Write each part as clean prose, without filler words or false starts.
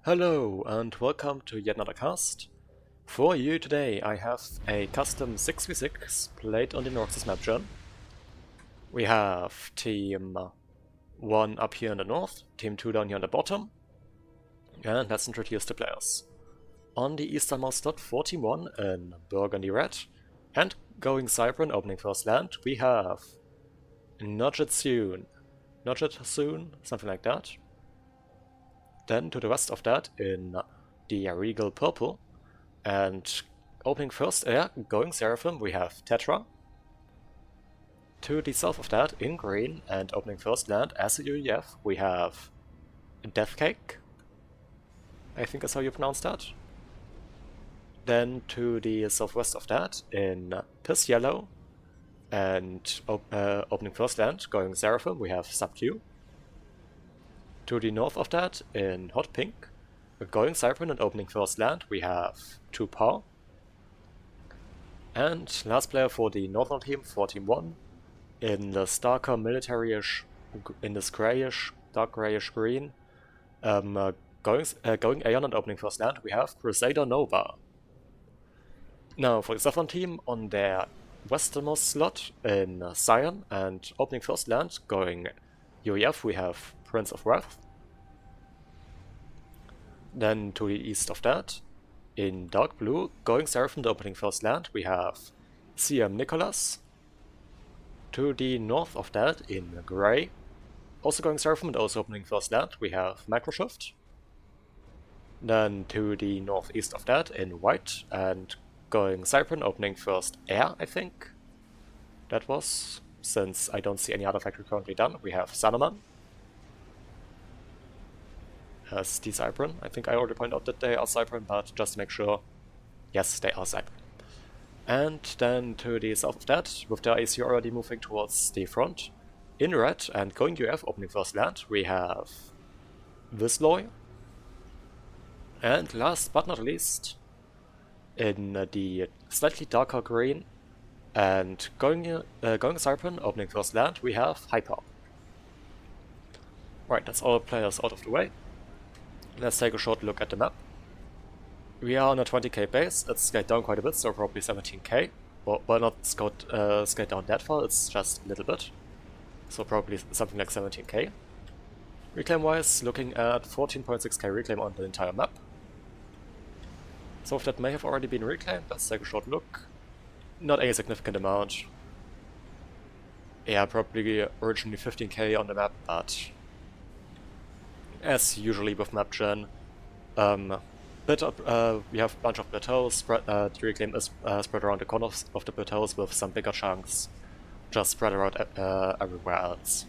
Hello and welcome to yet another cast. For you today I have a custom 6v6 played on the Noxus Mapgen. We have team 1 up here in the north, team 2 down here on the bottom. And let's introduce the players. On the easternmost slot for team 1 in Burgundy Red and going Cybran opening first land we have Nudget Soon, something like that. Then to the west of that in the Regal Purple and opening first air, going Seraphim, we have Tetra. To the south of that in green and opening first land as a UEF, we have Death Cake, I think is how you pronounce that. Then to the southwest of that in Piss Yellow and opening first land, going Seraphim, we have Subdue. To the north of that, in hot pink, going Cybran and opening first land, we have 2 Power. And last player for the northern team, for team 1, in this darker military-ish, in this grayish, dark grayish green, going Aeon and opening first land, we have Crusader Nova. Now for the southern team, on their westernmost slot in Cyan and opening first land, going UEF, we have Prince of Wrath. Then to the east of that, in dark blue, going Seraphim and opening first land, we have CM Nicholas. To the north of that, in grey, also going Seraphim and also opening first land, we have Microshift. Then to the northeast of that, in white, and going Cybran opening first air, I think. That was, since I don't see any other factory currently done, we have Sanaman as the Cybran. I think I already pointed out that they are Cybran, but just to make sure, yes, they are Cybran. And then to the south of that, with the AC already moving towards the front, in red and going UF opening first land, we have Visloy. And last but not least, in the slightly darker green and going Cybran opening first land, we have Hyper. Right, that's all players out of the way. Let's take a short look at the map. We are on a 20k base, it's scaled down quite a bit, so probably 17k. Well, not scaled down that far, it's just a little bit. So probably something like 17k. Reclaim wise, looking at 14.6k reclaim on the entire map. Some of that may have already been reclaimed, let's take a short look. Not any significant amount. Yeah, probably originally 15k on the map, but as usually with Mapgen, we have a bunch of plateaus. The reclaim is spread around the corners of the plateaus with some bigger chunks just spread around everywhere else.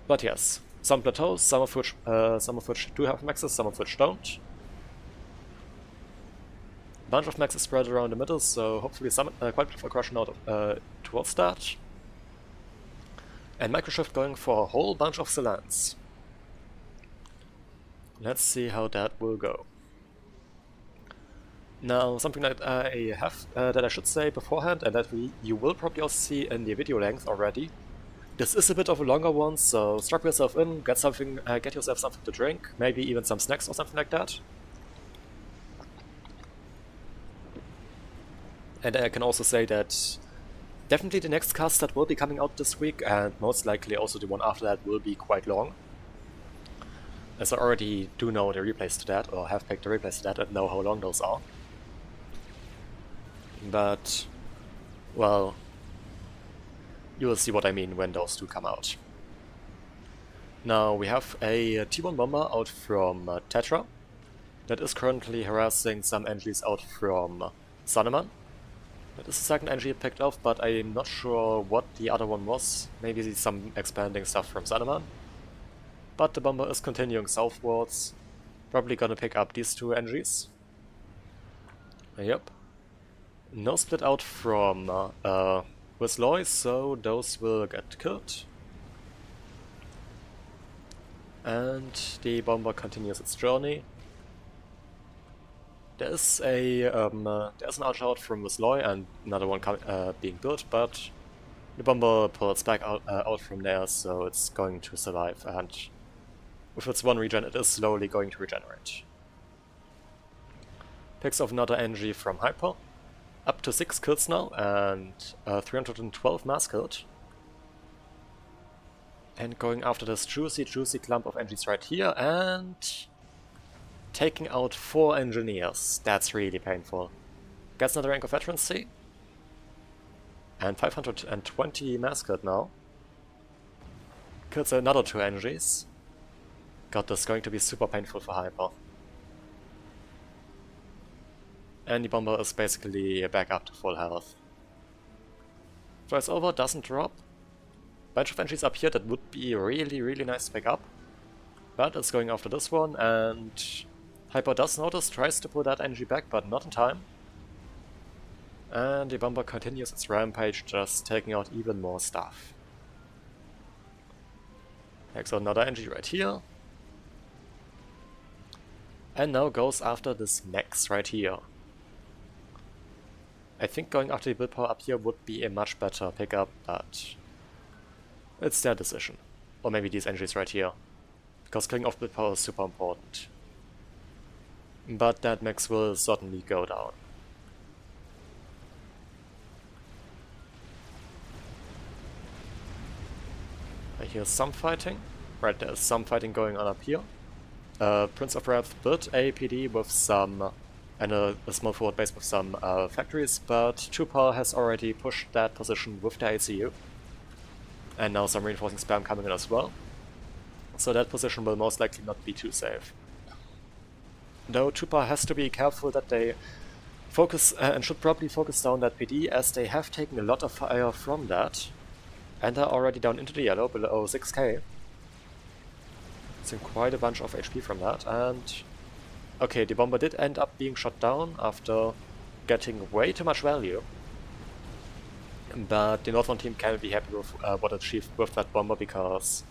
But yes, some plateaus, some of which do have maxes, some of which don't. Bunch of maxes spread around the middle, so hopefully some quite a bit of aggression out towards that. And Microshift going for a whole bunch of Celans. Let's see how that will go. Now, something that I should say beforehand, and that you will probably also see in the video length already. This is a bit of a longer one, so strap yourself in, get yourself something to drink, maybe even some snacks or something like that. And I can also say that definitely the next cast that will be coming out this week, and most likely also the one after that, will be quite long. As I already do know the replays to that, or have picked the replays to that, and know how long those are. But, well, you will see what I mean when those two come out. Now we have a T1 bomber out from Tetra that is currently harassing some NGs out from Sunneman. That is the second NG picked off, but I'm not sure what the other one was. Maybe some expanding stuff from Sunneman. But the bomber is continuing southwards. Probably gonna pick up these two NGs. Yep. No split out from Wisloy, so those will get killed. And the bomber continues its journey. There's an archer out from Wisloy and another one being built, but the bomber pulls back out from there, so it's going to survive. And with its 1 regen, it is slowly going to regenerate. Picks off another NG from Hyper. Up to 6 kills now, and 312 mass killed. And going after this juicy clump of NGs right here, and taking out 4 engineers. That's really painful. Gets another rank of veterancy. And 520 mass killed now. Kills another 2 NGs. God, this is going to be super painful for Hyper. And the bomber is basically back up to full health. Tries over, doesn't drop. Bunch of NGs up here, that would be really nice to pick up. But it's going after this one, and Hyper does notice, tries to pull that NG back, but not in time. And the bomber continues its rampage, just taking out even more stuff. Takes out another NG right here. And now goes after this Max right here. I think going after the build power up here would be a much better pickup, but it's their decision. Or maybe these NGs right here. Because killing off build power is super important. But that Max will certainly go down. I hear some fighting. Right, there's some fighting going on up here. Prince of Wrath built a PD with some and a small forward base with some factories, but Tupa has already pushed that position with the ACU. And now some reinforcing spam coming in as well. So that position will most likely not be too safe. Though Tupa has to be careful that they focus and should probably focus down that PD, as they have taken a lot of fire from that. And are already down into the yellow, below 6k. It's quite a bunch of HP from that, and okay, the bomber did end up being shot down after getting way too much value. But the Northern team can be happy with what it achieved with that bomber, because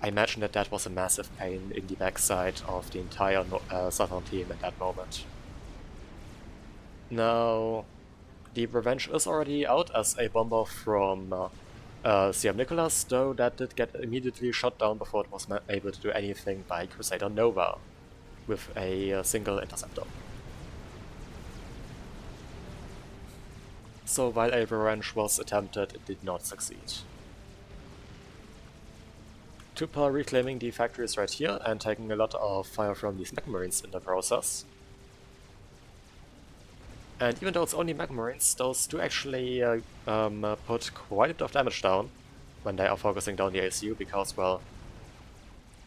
I imagine that that was a massive pain in the backside of the entire Southern team at that moment. Now, the revenge is already out as a bomber from CM Nicholas, though that did get immediately shot down before it was able to do anything by Crusader Nova with a single interceptor. So while a revenge was attempted, it did not succeed. Tupa reclaiming the factories right here and taking a lot of fire from these Mech Marines in the process. And even though it's only Mech Marines, those do actually put quite a bit of damage down when they are focusing down the ACU, because, well,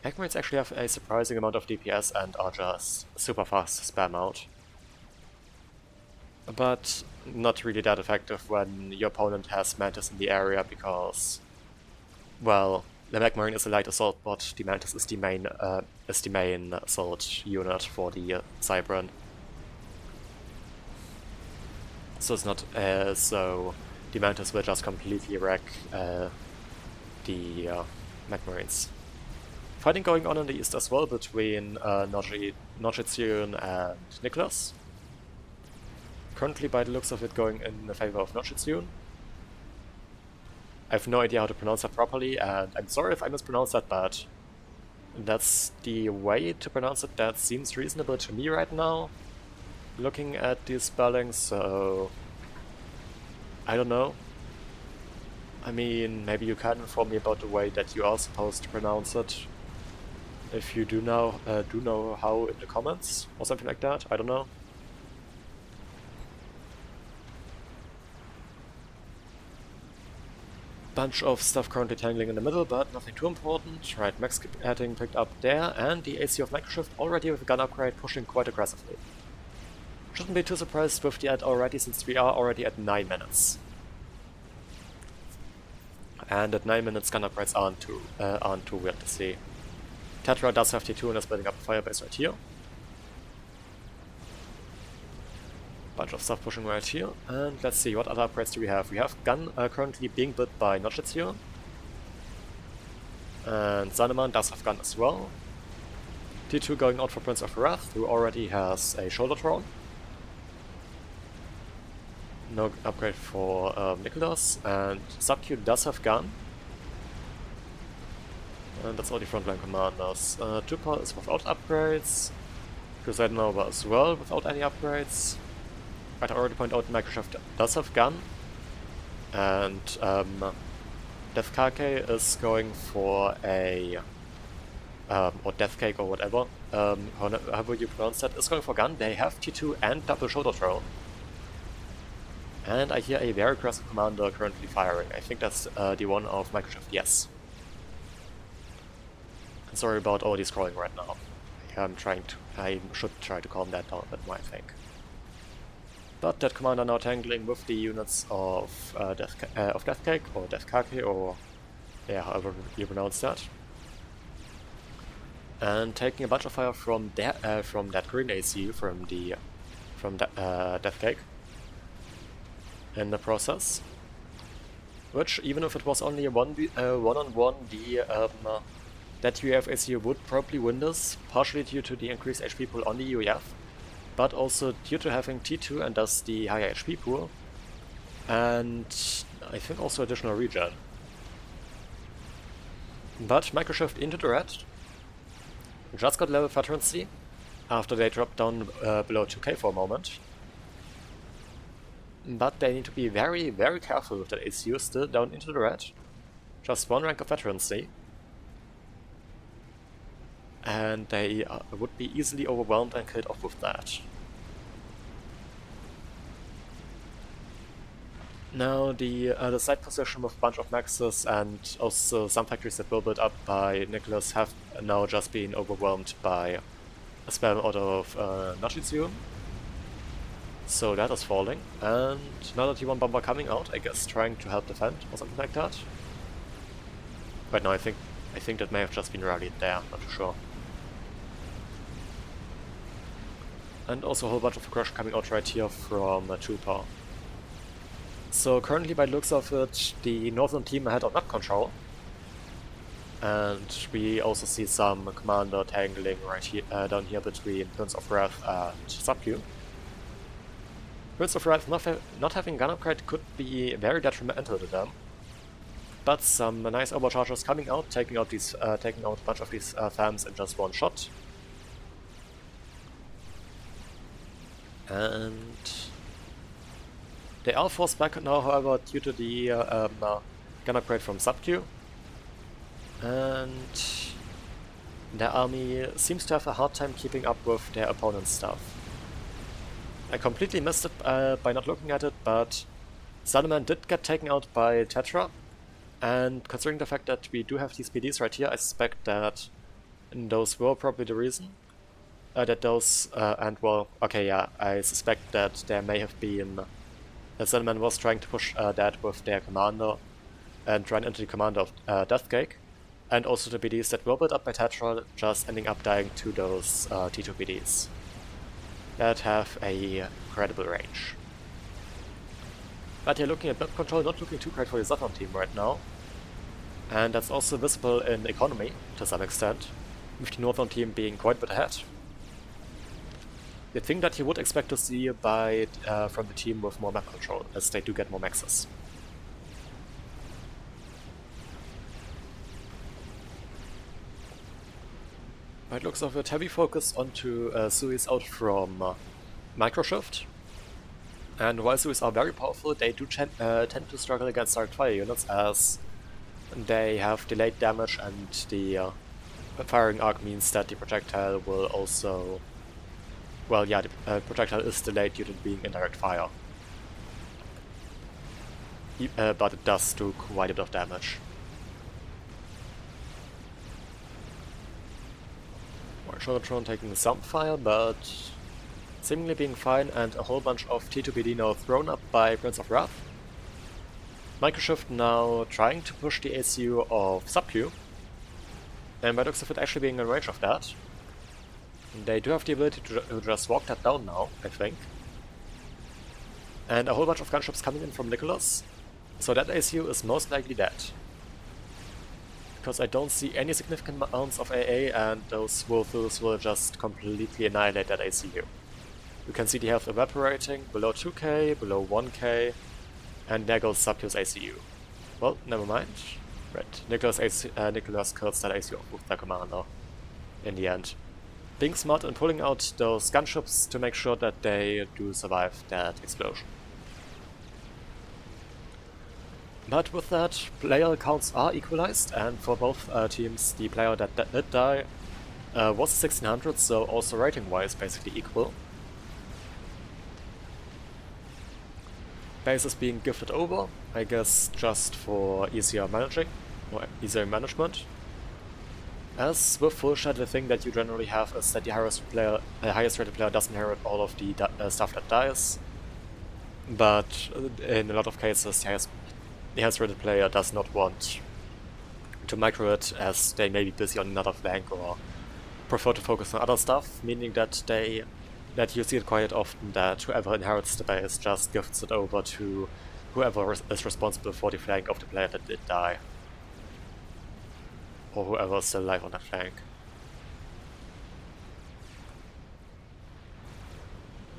Mech Marines actually have a surprising amount of DPS and are just super fast to spam out. But not really that effective when your opponent has Mantis in the area, because, well, the Mech Marine is a light assault, but the Mantis is the main assault unit for the Cybran. So it's not so the Mantis will just completely wreck the Mech Marines. Fighting going on in the east as well between Nochitsun and Nicholas. Currently, by the looks of it, going in the favor of Nochitsun. I have no idea how to pronounce that properly, and I'm sorry if I mispronounced that, but that's the way to pronounce it. That seems reasonable to me right now, looking at these spellings, so I don't know. I mean, maybe you can inform me about the way that you are supposed to pronounce it. If you do know how in the comments, or something like that, I don't know. Bunch of stuff currently tangling in the middle, but nothing too important. Right, Max getting picked up there, and the AC of Microshift already with a gun upgrade pushing quite aggressively. Shouldn't be too surprised with the ad already, since we are already at 9 minutes. And at 9 minutes gun upgrades aren't too weird to see. Tetra does have T2 and is building up a firebase right here. Bunch of stuff pushing right here, and let's see, what other upgrades do we have? We have gun currently being built by Nochitsun. And Zaneman does have gun as well. T2 going out for Prince of Wrath, who already has a shoulder drone. No upgrade for Nicholas, and Sub-Q does have gun. And that's all the frontline commanders. Tupa is without upgrades. Crusader Nova as well without any upgrades. But I already pointed out Microsoft does have gun. And Deathcake is going for a or Deathcake or whatever, however you pronounce that, is going for gun. They have T2 and double shoulder drone. And I hear a very aggressive commander currently firing. I think that's the one of Microsoft, yes. Sorry about all the scrolling right now. I should try to calm that down a bit more, I think. But that commander now tangling with the units of Deathcake, or Deathcake, or yeah, however you pronounce that. And taking a bunch of fire from that green AC, from Deathcake. In the process. Which, even if it was only a one-on-one, that UEF ACU would probably win this, partially due to the increased HP pool on the UEF, but also due to having T2 and thus the higher HP pool, and I think also additional regen. But Microshift into the red just got level veterancy after they dropped down below 2k for a moment. But they need to be very, very careful with that ACU still down into the red. Just one rank of veterancy. And they would be easily overwhelmed and killed off with that. Now the side position with a bunch of maxes and also some factories that were built up by Nicholas have now just been overwhelmed by a spam out of Nachitsu. So that is falling, and another T1 bomber coming out, I guess trying to help defend or something like that. Right now I think that may have just been rallied there, not too sure. And also a whole bunch of aggression coming out right here from Tupa. So currently by the looks of it, the northern team had on map control. And we also see some commander tangling right here, down here between Prince of Wrath and Subq. Prince of Wrath not having gun upgrade could be very detrimental to them. But some nice overchargers coming out, taking out a bunch of these fams in just one shot. And they are forced back now, however, due to the gun upgrade from Subq. And their army seems to have a hard time keeping up with their opponent's stuff. I completely missed it by not looking at it, but Salaman did get taken out by Tetra, and considering the fact that we do have these PDs right here, I suspect that those were probably the reason. I suspect that there may have been that Salaman was trying to push that with their commander and run into the commander of Deathcake, and also the PDs that were built up by Tetra just ending up dying to those T2 PDs that have a credible range. But you're looking at map control, not looking too great for the southern team right now. And that's also visible in economy, to some extent, with the northern team being quite a bit ahead. The thing that you would expect to see from the team with more map control, as they do get more maxes. By the looks of it, heavy focus onto Suis out from Microshift. And while Suis are very powerful, they do tend to struggle against direct fire units, as they have delayed damage, and the firing arc means that the projectile will also... Well, yeah, the projectile is delayed due to being indirect fire. But it does do quite a bit of damage. Shotron taking some fire, but seemingly being fine, and a whole bunch of T2PD now thrown up by Prince of Wrath. Microshift now trying to push the ACU of Subq, and by the looks of it actually being in range of that. They do have the ability to just walk that down now, I think. And a whole bunch of gunships coming in from Nicholas, so that ACU is most likely dead. Because I don't see any significant amounts of AA, and those Wolfus will just completely annihilate that ACU. You can see the health evaporating, below 2k, below 1k, and there goes Subq's ACU. Well, never mind. Right, Nicholas kills that AC off with the commander in the end. Being smart and pulling out those gunships to make sure that they do survive that explosion. But with that, player counts are equalized, and for both teams, the player that did die was 1600, so also rating-wise basically equal. Bases being gifted over, I guess just for easier managing, or easier management. As with full shot, the thing that you generally have is that the highest rated player doesn't inherit all of the stuff that dies, but in a lot of cases the highest rated player does not want to micro it, as they may be busy on another flank or prefer to focus on other stuff, meaning that you see it quite often that whoever inherits the base just gifts it over to whoever is responsible for the flank of the player that did die. Or whoever is still alive on that flank.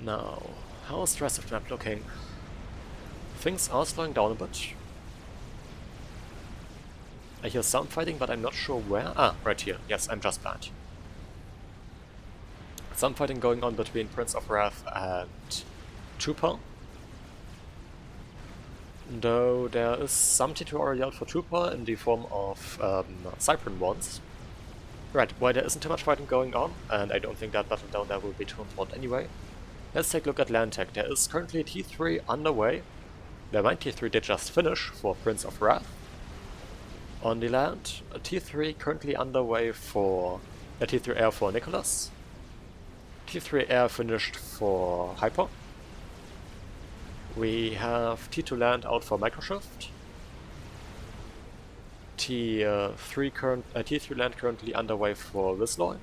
Now, how is the rest of the map looking? Things are slowing down a bit. I hear some fighting, but I'm not sure where. Ah, right here. Yes, I'm just blind. Some fighting going on between Prince of Wrath and Trooper. Though there is some T2 already out for Trooper in the form of Cypern ones. Right, while there isn't too much fighting going on, and I don't think that battle down there will be too important anyway, let's take a look at land tech. There is currently a T3 underway. The mine T3 did just finish for Prince of Wrath. On the land, a T3 currently underway for a T3 air for Nicholas. T3 air finished for Hyper. We have T2 land out for Microshift. T3 land currently underway for Wisloy.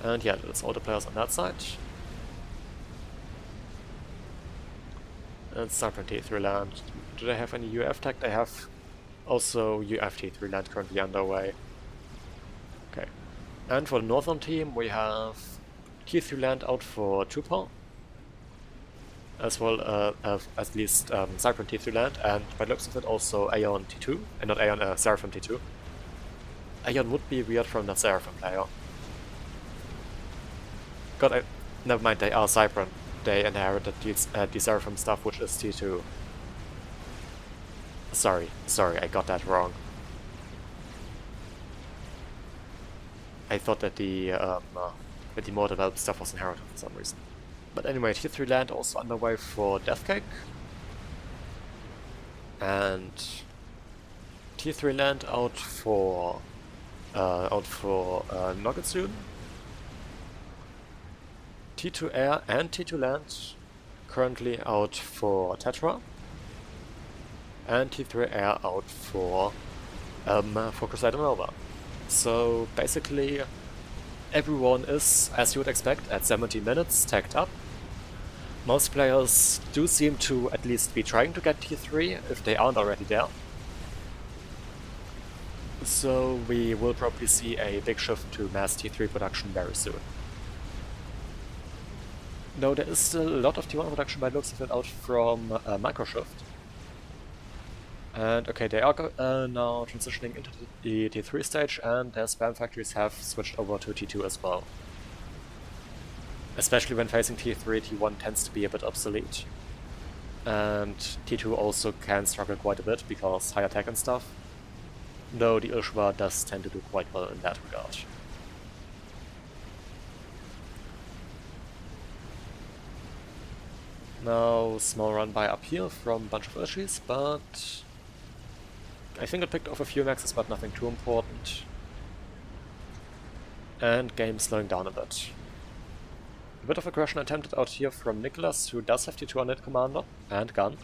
And yeah, that's all the players on that side. And Cypern T3 land. Do they have any UF tech? They have also UF T3 land currently underway. Okay. And for the northern team, we have T3 land out for Trooper, as well as at least Cypern T3 land, and by the looks of it also Aeon T2, and not Aeon, Seraphim T2. Aeon would be weird from that Seraphim player. God, never mind, they are Cypern. They inherited the Seraphim stuff, which is T2. Sorry, I got that wrong. I thought that the more developed stuff was inherited for some reason. But anyway, T3 land also underway for Deathcake. And T3 land out for Noggetsoon. T2 air and T2 land currently out for Tetra. And T3 air out for Crusader Nova. So basically everyone is, as you would expect, at 70 minutes tagged up. Most players do seem to at least be trying to get T3 if they aren't already there. So we will probably see a big shift to mass T3 production very soon. Though there is still a lot of T1 production by the looks of it out from Microshift. And okay, they are now transitioning into the T3 stage, and their spam factories have switched over to T2 as well. Especially when facing T3, T1 tends to be a bit obsolete. And T2 also can struggle quite a bit because higher tech and stuff. Though the Ushwa does tend to do quite well in that regard. Now, small run by up here from a bunch of Ushis, but I think it picked off a few maxes, but nothing too important. And game slowing down a bit. A bit of aggression attempted out here from Nicholas, who does have the 200 commander and gun.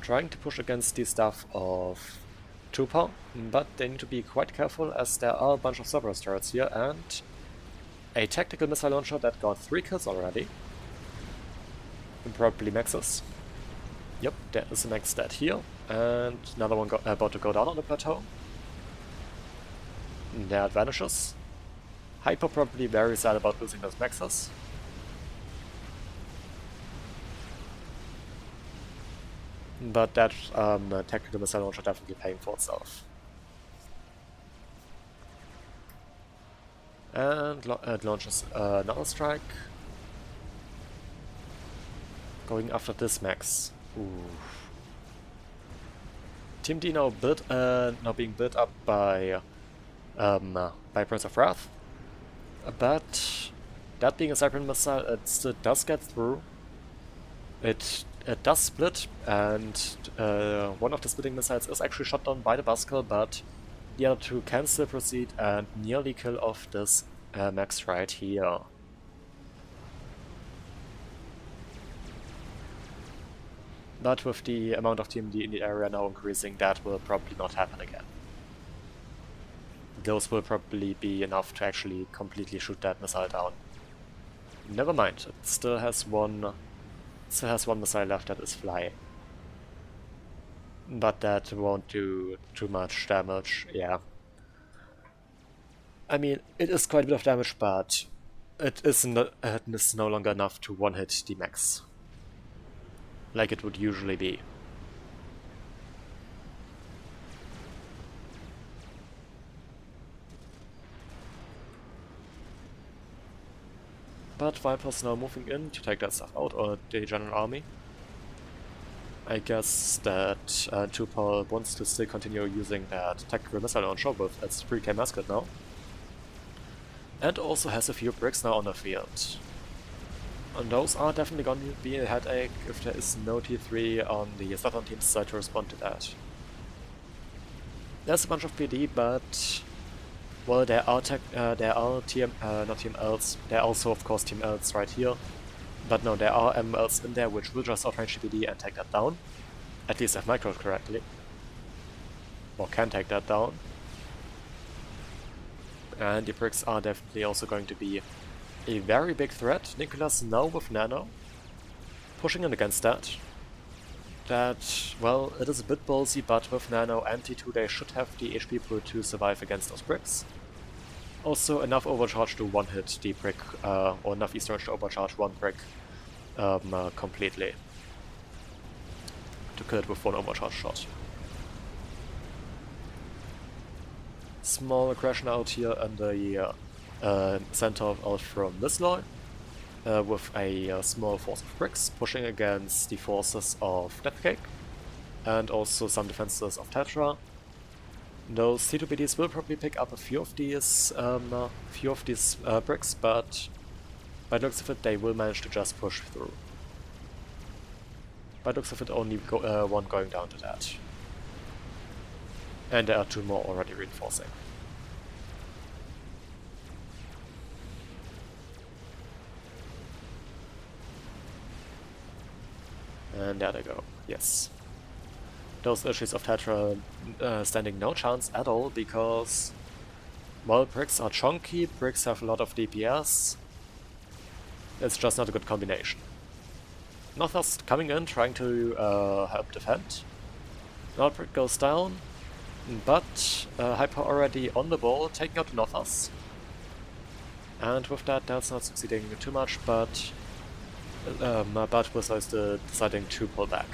Trying to push against the stuff of Trooper, but they need to be quite careful as there are a bunch of Cerberus turrets here and a tactical missile launcher that got 3 kills already. And probably maxes. Yep, there is a max stat here, and another one about to go down on the plateau. And there it vanishes. Hyper probably very sad about losing those maxes. but that tactical missile launcher definitely paying for itself. And it launches another strike. Going after this max. Ooh. Team D now being built up by Prince of Wrath, but that being a Cyprian missile, it still does get through. It does split, and one of the splitting missiles is actually shot down by the Buskill, but the other two can still proceed and nearly kill off this max right here. But with the amount of Team D in the area now increasing, that will probably not happen again. Those will probably be enough to actually completely shoot that missile down. Never mind, it still has one missile left that is flying. But that won't do too much damage, yeah. I mean, it is quite a bit of damage, but it is no longer enough to one-hit the max, like it would usually be. But Viper's now moving in to take that stuff out, or the general army. I guess that Tupal wants to still continue using that tactical missile launcher with its 3K musket now. And also has a few bricks now on the field. And those are definitely going to be a headache if there is no T3 on the southern team's side to respond to that. There's a bunch of PD, but well, there are not Team Ls, there are also of course Team Ls right here. But no, there are MLs in there which will just outrange the PD and take that down. At least if microed correctly. Or can take that down. And the bricks are definitely also going to be a very big threat. Nicholas now with Nano, pushing in against that. That, well, it is a bit ballsy, but with Nano and T2 they should have the HP pool to survive against those bricks. Also enough overcharge to one-hit the brick, or enough Eastern to overcharge one brick completely. To kill it with one overcharge shot. Small aggression out here in the center out from Misloy, with a small force of bricks pushing against the forces of Deathcake, and also some defenses of Tetra. Those T2BDs will probably pick up a few of these bricks, but by the looks of it they will manage to just push through. By the looks of it only one going down to that. And there are two more already reinforcing. And there they go, yes. Those issues of Tetra standing no chance at all, because, well, bricks are chunky, bricks have a lot of DPS. It's just not a good combination. Nothos coming in, trying to help defend. Nordbrick goes down, but Hyper already on the ball, taking out Nothos. And with that, that's not succeeding too much, but Whistle is deciding to pull back.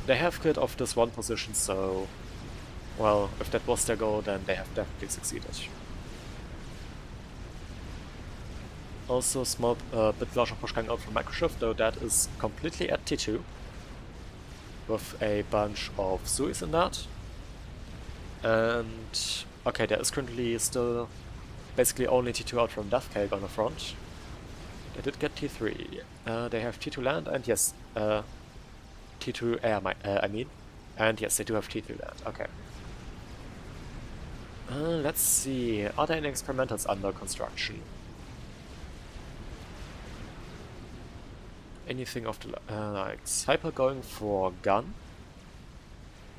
They have killed off this one position, so, well, if that was their goal, then they have definitely succeeded. Also, small bit larger push coming out from Microshift, though that is completely at T2, with a bunch of Suis in that. And okay, there is currently still basically only T2 out from Deathcake on the front. They did get T3. They have T2 land, and yes, T2 air, I mean. And yes, they do have T3 land, okay. Let's see, are there any experimentals under construction? Anything of the likes? Hyper going for gun.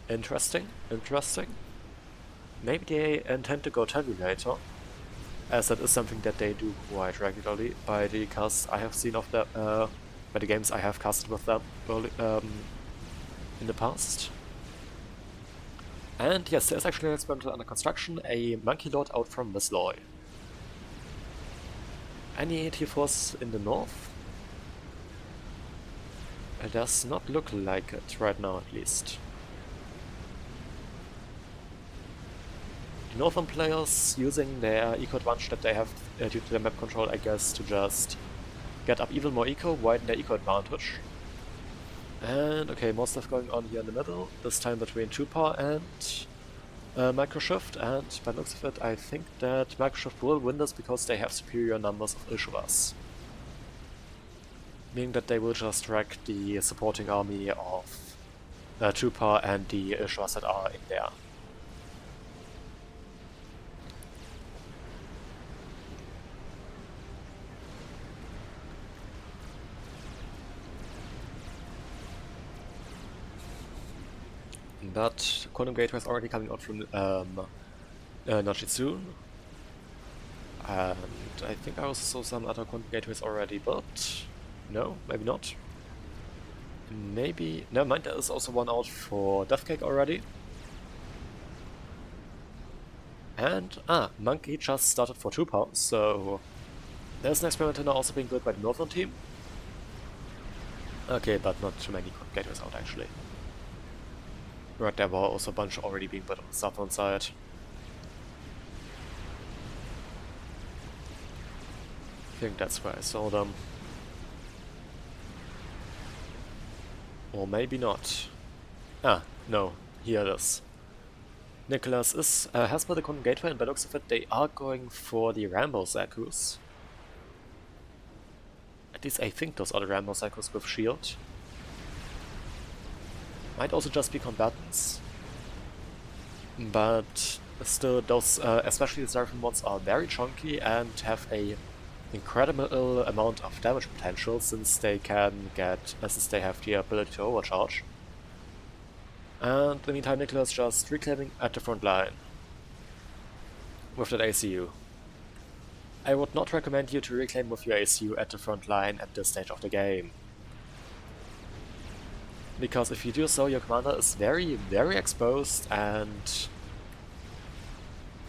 Interesting, interesting. Maybe they intend to go tabulator, as that is something that they do quite regularly by the casts I have seen of them, by the games I have casted with them early, in the past. And yes, there's actually an experimental under construction, a Monkey Lord out from Misloy. Any T4s in the north? It does not look like it right now, at least. The northern players using their eco advantage that they have due to their map control, I guess, to just get up even more eco, widen their eco advantage. And okay, more stuff going on here in the middle, this time between 2-Power and Microshift, and by the looks of it, I think that Microshift will win this because they have superior numbers of issuers. Meaning that they will just wreck the supporting army of 2-Power and the issuers that are in there. But Quantum Gateway is already coming out from not soon. And I think I also saw some other Quantum Gateways already, but no, maybe not. Maybe, never mind, there is also one out for Deathcake already. And, Monkey just started for 2-Power, so there's an experimenter now also being built by the Northern team. Okay, but not too many Quantum Gateways out actually. Right, there were also a bunch already being built on the southern side. I think that's where I saw them. Or maybe not. Ah, no, here it is. Nicholas has built a Quantum Gateway, and by the looks of it, they are going for the Rambo Zakus. At least I think those are the Rambo Zakus with shield. Might also just be combatants. But still, those, especially the Seraphim ones, are very chunky and have a incredible amount of damage potential since they can get, since they have the ability to overcharge. And in the meantime, Nicholas just reclaiming at the front line with that ACU. I would not recommend you to reclaim with your ACU at the front line at this stage of the game. Because if you do so, your commander is very, very exposed and,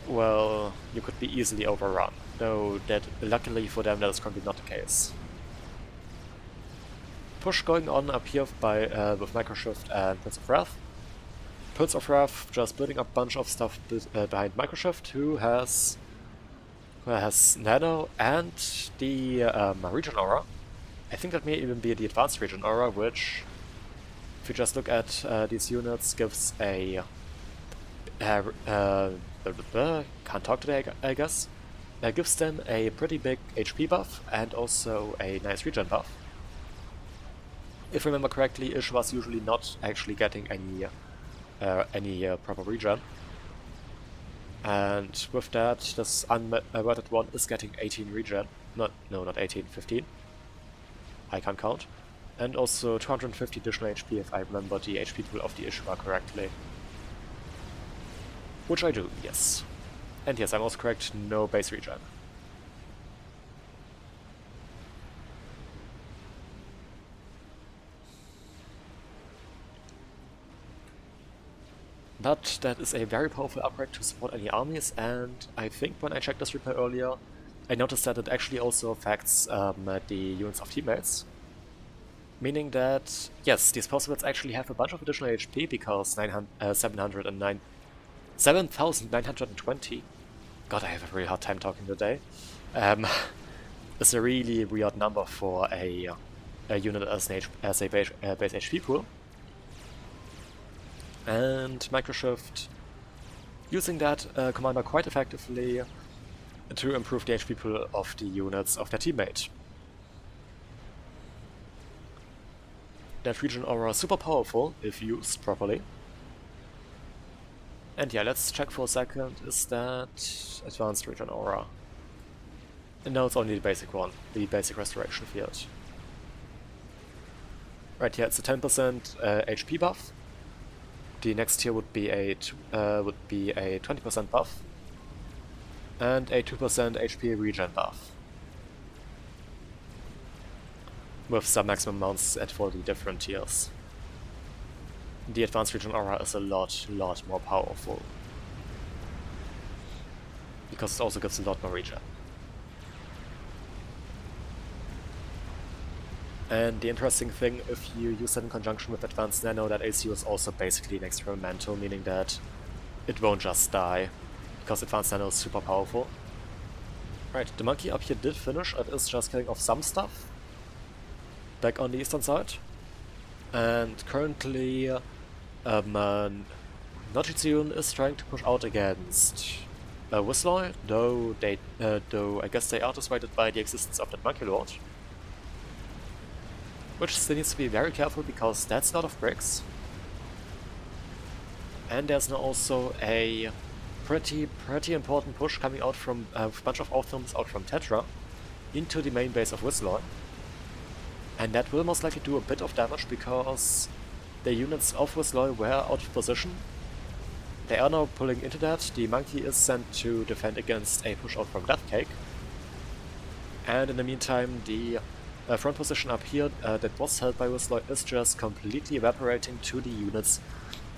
well, you could be easily overrun. Though that, luckily for them, that is currently not the case. Push going on up here by with Microshift and Prince of Wrath. Prince of Wrath just building up a bunch of stuff behind Microshift, who has Nano and the Region Aura. I think that may even be the Advanced Region Aura, which, if you just look at these units, gives a can't talk today, I guess. Gives them a pretty big HP buff and also a nice regen buff. If I remember correctly, Ish was usually not actually getting any proper regen. And with that, this unworded one is getting 18 regen. Not 18, 15. I can't count. And also 250 additional HP if I remember the HP pool of the Ishwa correctly. Which I do, yes. And yes, I'm also correct, no base regen. But that is a very powerful upgrade to support any armies, and I think when I checked this replay earlier, I noticed that it actually also affects the units of teammates. Meaning that, yes, these possibles actually have a bunch of additional HP because 7,920, god, I have a really hard time talking today, is a really weird number for a unit as a base HP pool. And Microshift using that commander quite effectively to improve the HP pool of the units of their teammate. That Region Aura is super powerful if used properly. And yeah, let's check for a second, is that Advanced Region Aura? No, it's only the basic one, the basic restoration field. Right, yeah, it's a 10% HP buff. The next tier would be a 20% buff. And a 2% HP regen buff. With some maximum amounts set for the different tiers. The Advanced Region Aura is a lot more powerful. Because it also gives a lot more regen. And the interesting thing, if you use that in conjunction with Advanced Nano, that ACU is also basically an experimental, meaning that it won't just die, because Advanced Nano is super powerful. Right, the monkey up here did finish, it is just killing off some stuff back on the eastern side. And currently, Nojitsune is trying to push out against Whistler, though I guess they are dissuaded by the existence of that Monkey Lord. Which still needs to be very careful because that's a lot of bricks. And there's now also a pretty important push coming out from a bunch of outfilms out from Tetra into the main base of Whistler. And that will most likely do a bit of damage because the units of Whistler were out of position. They are now pulling into that. The monkey is sent to defend against a push out from Deathcake. And in the meantime, the front position up here that was held by Whistler is just completely evaporating to the units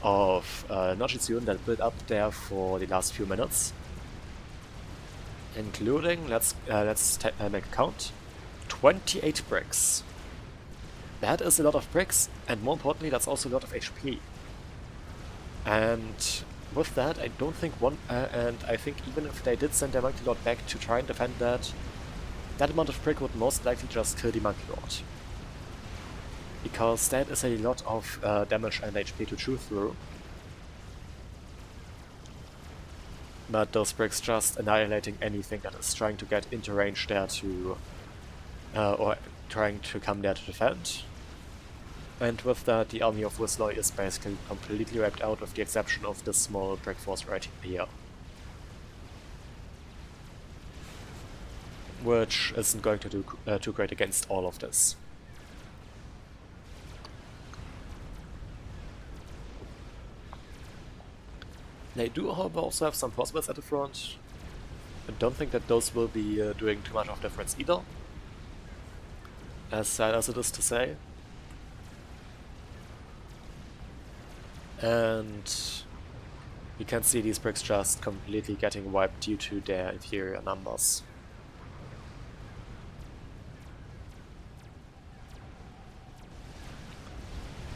of Nojitsune that built up there for the last few minutes. Including, let's make a count, 28 bricks. That is a lot of bricks, and more importantly, that's also a lot of HP. And with that, I don't think and I think even if they did send their Monkey Lord back to try and defend that, that amount of brick would most likely just kill the Monkey Lord. Because that is a lot of damage and HP to chew through. But those bricks just annihilating anything that is trying to get into range there to or trying to come there to defend. And with that, the army of Whistler is basically completely wiped out with the exception of this small brick force right here. Which isn't going to do too great against all of this. They do, however, also have some possibles at the front. I don't think that those will be doing too much of difference either. As sad as it is to say. And you can see these bricks just completely getting wiped due to their inferior numbers.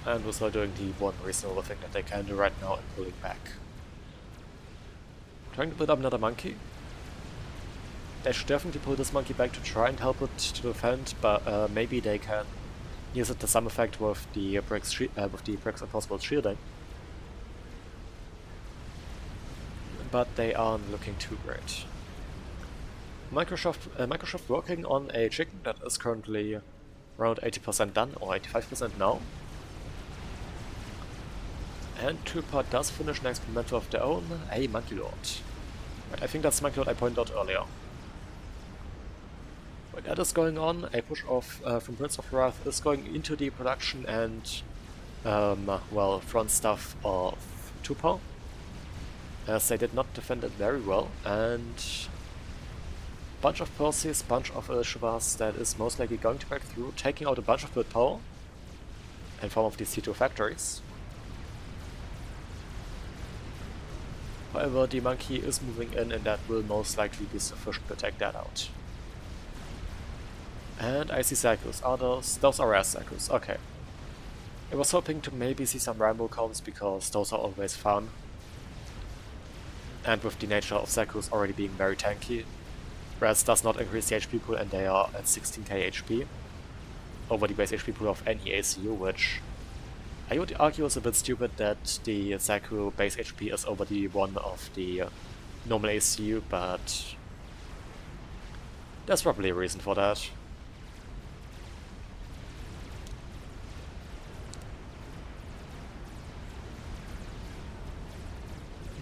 And Whistler doing the one reasonable thing that they can do right now and pulling back. Trying to build up another monkey. They should definitely pull this monkey back to try and help it to defend, but maybe they can use it to some effect with the bricks impossible shielding. But they aren't looking too great. Microsoft working on a chicken that is currently around 80% done, or 85% now. And Tupa does finish an experimental of their own, a Monkey Lord. Right, I think that's the Monkey Lord I pointed out earlier. When that is going on, a push off from Prince of Wrath is going into the production and, well, front stuff of Tupa. As they did not defend it very well, and bunch of Perseus, bunch of Elishivas that is most likely going to break through, taking out a bunch of build power in form of these C2 factories. However, the monkey is moving in and that will most likely be sufficient to take that out. And I see cycles. Are those are rare cycles, okay. I was hoping to maybe see some Rainbow Combs because those are always fun. And with the nature of Zaku's already being very tanky, Raz does not increase the HP pool and they are at 16k HP over the base HP pool of any ACU, which I would argue is a bit stupid that the Zaku base HP is over the one of the normal ACU, but there's probably a reason for that.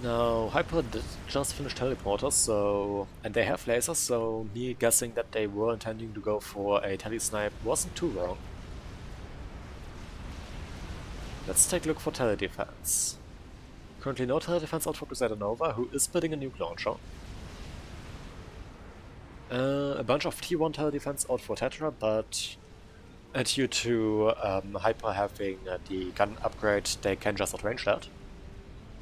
Now, Hyper did just finish teleporters, and they have lasers, so me guessing that they were intending to go for a tele-snipe wasn't too wrong. Let's take a look for tele-defense. Currently no tele-defense out for Crusader Nova, who is building a nuke launcher. A bunch of T1 tele-defense out for Tetra, but due to Hyper having the gun upgrade, they can just outrange that.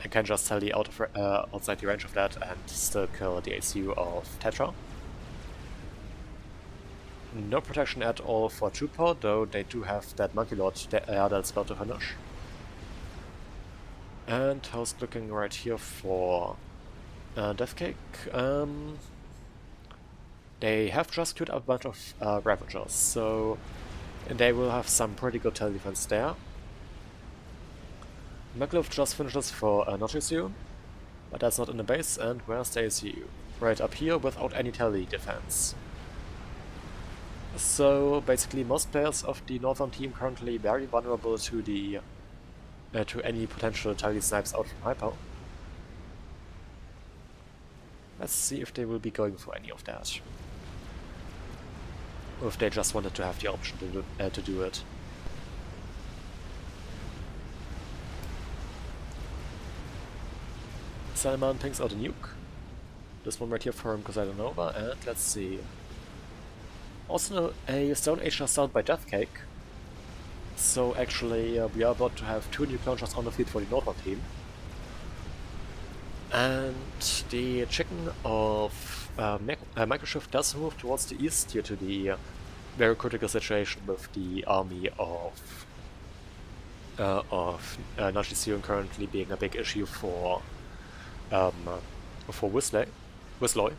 I can just tele outside the range of that and still kill the ACU of Tetra. No protection at all for Chupo, though they do have that Monkey Lord that's about to finish. And how's it looking right here for Deathcake? They have just queued up a bunch of Ravagers, so they will have some pretty good tail defense there. Maglov just finishes for Notisu, but that's not in the base, and where's the ACU? Right up here without any tele defense. So basically most players of the northern team currently very vulnerable to the to any potential tele snipes out from Hypo. Let's see if they will be going for any of that. Or if they just wanted to have the option to do it. Salman pings out a nuke. This one right here for him because I don't know, and let's see. Also a Stone Age just down by Deathcake. So actually we are about to have 2 nuke launchers on the field for the northern team. And the chicken of Microshift does move towards the east due to the very critical situation with the army of Nashision currently being a big issue for Wisloy.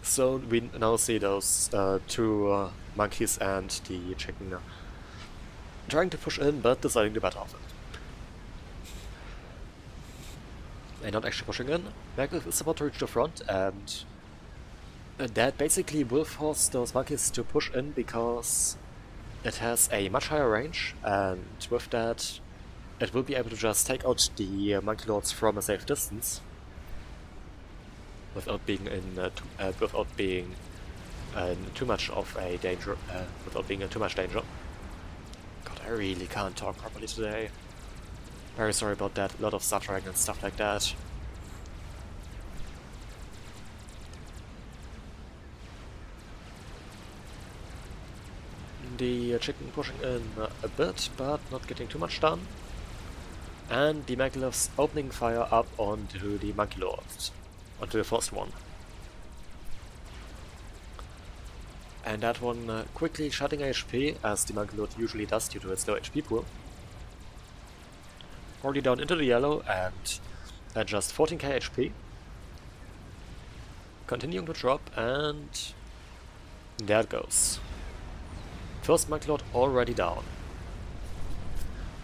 So we now see those 2 monkeys and the chicken trying to push in, but deciding to back off it. They're not actually pushing in. Maglev is about to reach the front, and that basically will force those monkeys to push in because it has a much higher range, and with that it will be able to just take out the Monkey Lords from a safe distance without being in too much of a danger. Without being in too much danger. God, I really can't talk properly today. Very sorry about that. A lot of stuttering and stuff like that. The chicken pushing in a bit, but not getting too much done. And the Maglevs opening fire up onto the Monkey Lords. Onto the first one. And that one quickly shutting HP, as the Monkey Lord usually does due to its low HP pool. Already down into the yellow and at just 14k HP. Continuing to drop, and there it goes. First Monkey Lord already down,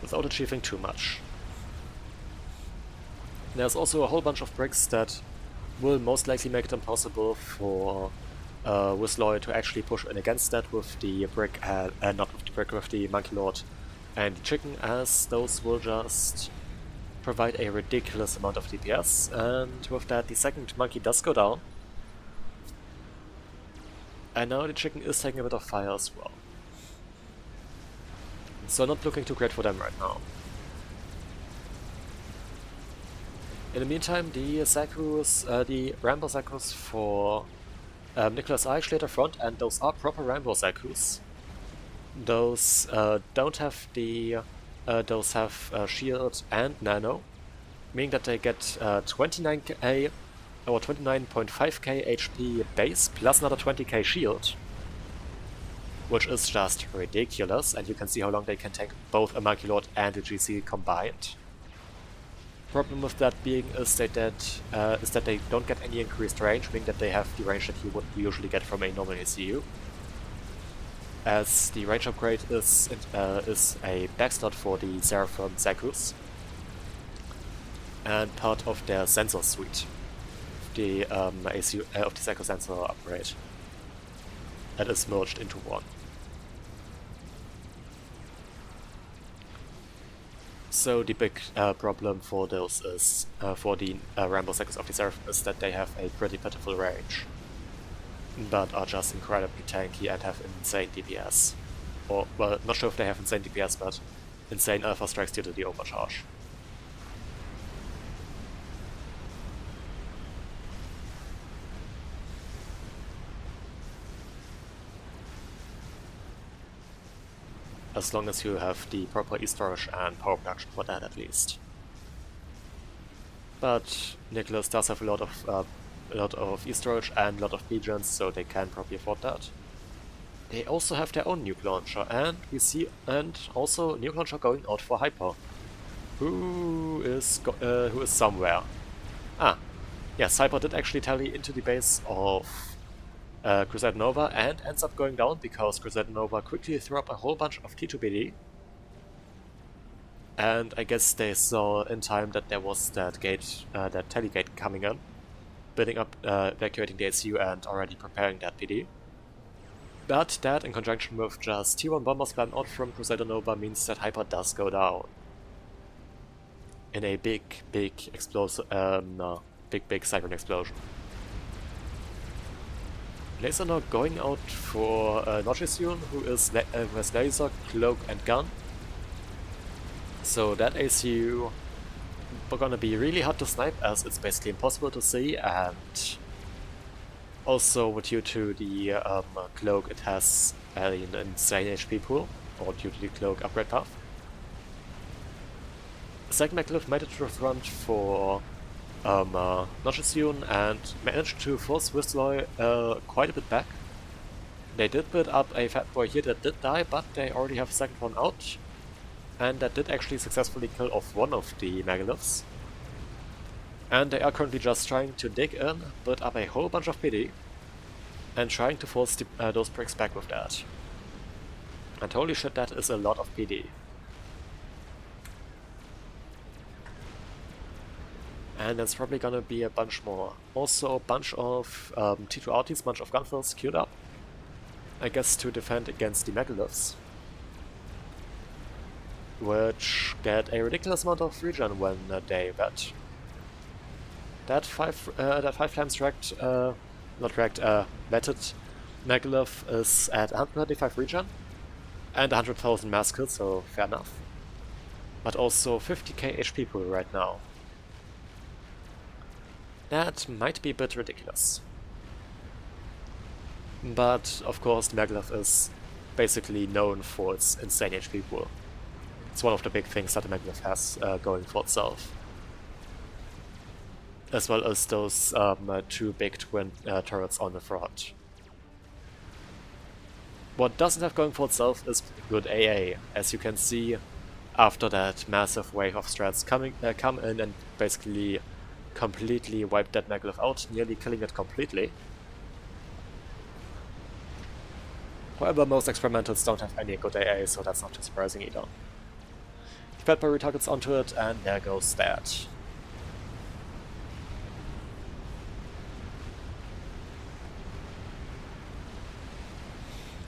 without achieving too much. There's also a whole bunch of bricks that will most likely make it impossible for Wisloy to actually push in against that with the brick, not with the brick, with the Monkey Lord and the chicken, as those will just provide a ridiculous amount of DPS, and with that the second monkey does go down. And now the chicken is taking a bit of fire as well. So not looking too great for them right now. In the meantime, the Zakus, the Rambo Zakus for Nicholas are actually at the front, and those are proper Rambo Zakus. Those don't have the those have shield and nano, meaning that they get 29k or 29.5k HP base plus another 20k shield, which is just ridiculous. And you can see how long they can take both a Monkey Lord and a GC combined. Problem with that being is that they don't get any increased range, meaning that they have the range that you would usually get from a normal ACU. As the range upgrade is a backstop for the Seraphim Zakus and part of their sensor suite, the ACU of the Zaku sensor upgrade, that is merged into one. So the big problem for those is, for the Rambo Zakus of the Seraphim, is that they have a pretty pitiful range, but are just incredibly tanky and have insane DPS. Or, well, not sure if they have insane DPS, but insane alpha strikes due to the overcharge. As long as you have the proper e-storage and power production for that at least. But Nicholas does have a lot of a lot of e-storage and a lot of B-gens, so they can probably afford that. They also have their own nuke launcher, and also nuke launcher going out for Hyper, who is somewhere. Ah, yes, Hyper did actually tally into the base of Crusader Nova and ends up going down because Crusader Nova quickly threw up a whole bunch of T2BD. And I guess they saw in time that there was that gate, that tally gate coming in, building up, evacuating the ACU and already preparing that PD. But that, in conjunction with just T1 bombers flying out from Crusader Nova, means that Hyper does go down. In a big explosive, big siren explosion. Laser now going out for Nochisun, who has laser, cloak and gun. So that ACU are gonna be really hard to snipe, as it's basically impossible to see, and also due to the cloak it has an insane HP pool, or due to the cloak upgrade path. Second Maglev made it to the front for Nochisun and managed to force Whistler quite a bit back. They did build up a fat boy here that did die, but they already have a second one out. And that did actually successfully kill off one of the Magaliths. And they are currently just trying to dig in, build up a whole bunch of PD, and trying to force those pricks back with that. And holy shit, that is a lot of PD. And there's probably gonna be a bunch more. Also a bunch of T2 Arties, bunch of gunfills queued up. I guess to defend against the Megaliths, which get a ridiculous amount of regen when they wet. That 5 times wrecked, wetted Megalith is at 135 regen and 100,000 mass kills, so fair enough. But also 50k HP pool right now. That might be a bit ridiculous. But of course the Megalith is basically known for its insane HP pool. It's one of the big things that the Megalith has going for itself. As well as those 2 big twin turrets on the front. What doesn't have going for itself is good AA, as you can see after that massive wave of strats come in and basically completely wipe that Megalith out, nearly killing it completely. However, most experimentals don't have any good AA, so that's not too surprising either. The Fatboy retargets onto it, and there goes that.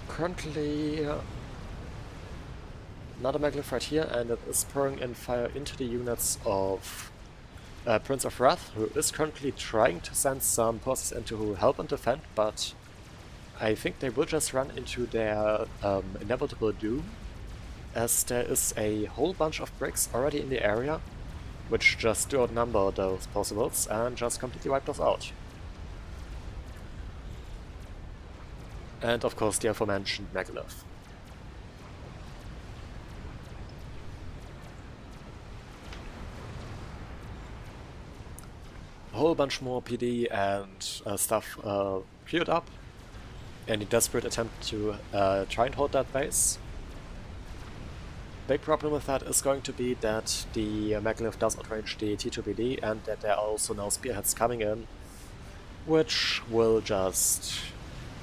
Currently, another Megalith right here, and it is pouring in fire into the units of Prince of Wrath, who is currently trying to send some forces in to help and defend, but I think they will just run into their inevitable doom, as there is a whole bunch of bricks already in the area, which just do outnumber those possibles and just completely wipe those out. And of course the aforementioned Megalith. A whole bunch more PD and stuff cleared up in a desperate attempt to try and hold that base. Big problem with that is going to be that the Megalith does outrange the T2BD and that there are also now spearheads coming in, which will just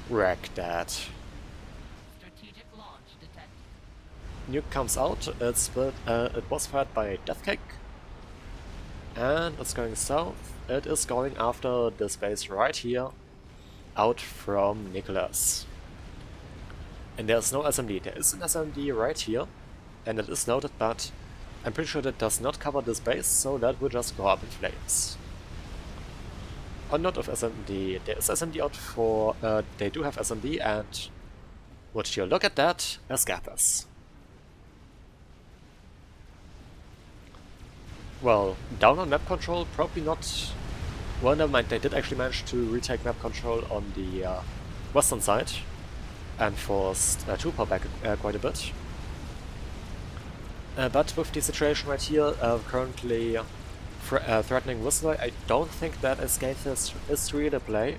wreck that. Strategic launch detected. Nuke comes out, it was fired by Deathcake, and it's going south. It is going after this base right here, out from Nicholas. And there's no SMD. There is an SMD right here, and it is loaded, but I'm pretty sure that does not cover this base, so that will just go up in flames. On note of SMD, there is SMD out for, they do have SMD, and would you look at that, a Scathers. Well, down on map control, probably not. Well, never mind, they did actually manage to retake map control on the western side and forced Trooper back quite a bit. But with the situation right here, currently threatening Whistler, I don't think that Escape is really the play.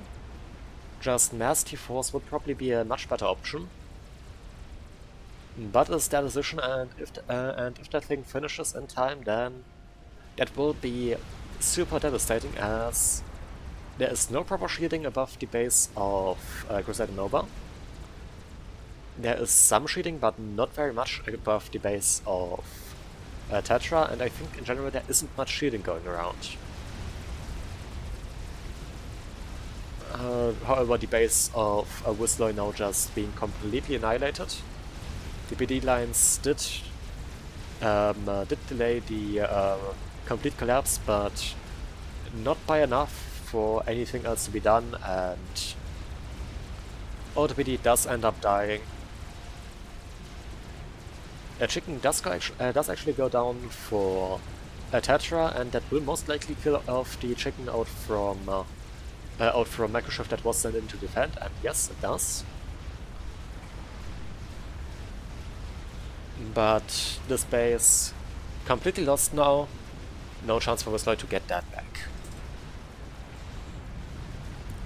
Just Mass T-Force would probably be a much better option. But it's their decision, and if that thing finishes in time, then that will be super devastating, as there is no proper shielding above the base of Crusader Nova. There is some shielding, but not very much above the base of Tetra, and I think in general there isn't much shielding going around. However, the base of Whistler now just being completely annihilated. The BD lines did delay the complete collapse, but not by enough for anything else to be done, and Auto BD does end up dying. A chicken does actually go down for a Tetra, and that will most likely kill off the chicken out from Microshift that was sent in to defend, and yes, it does. But this base completely lost now. No chance for Whistler to get that back.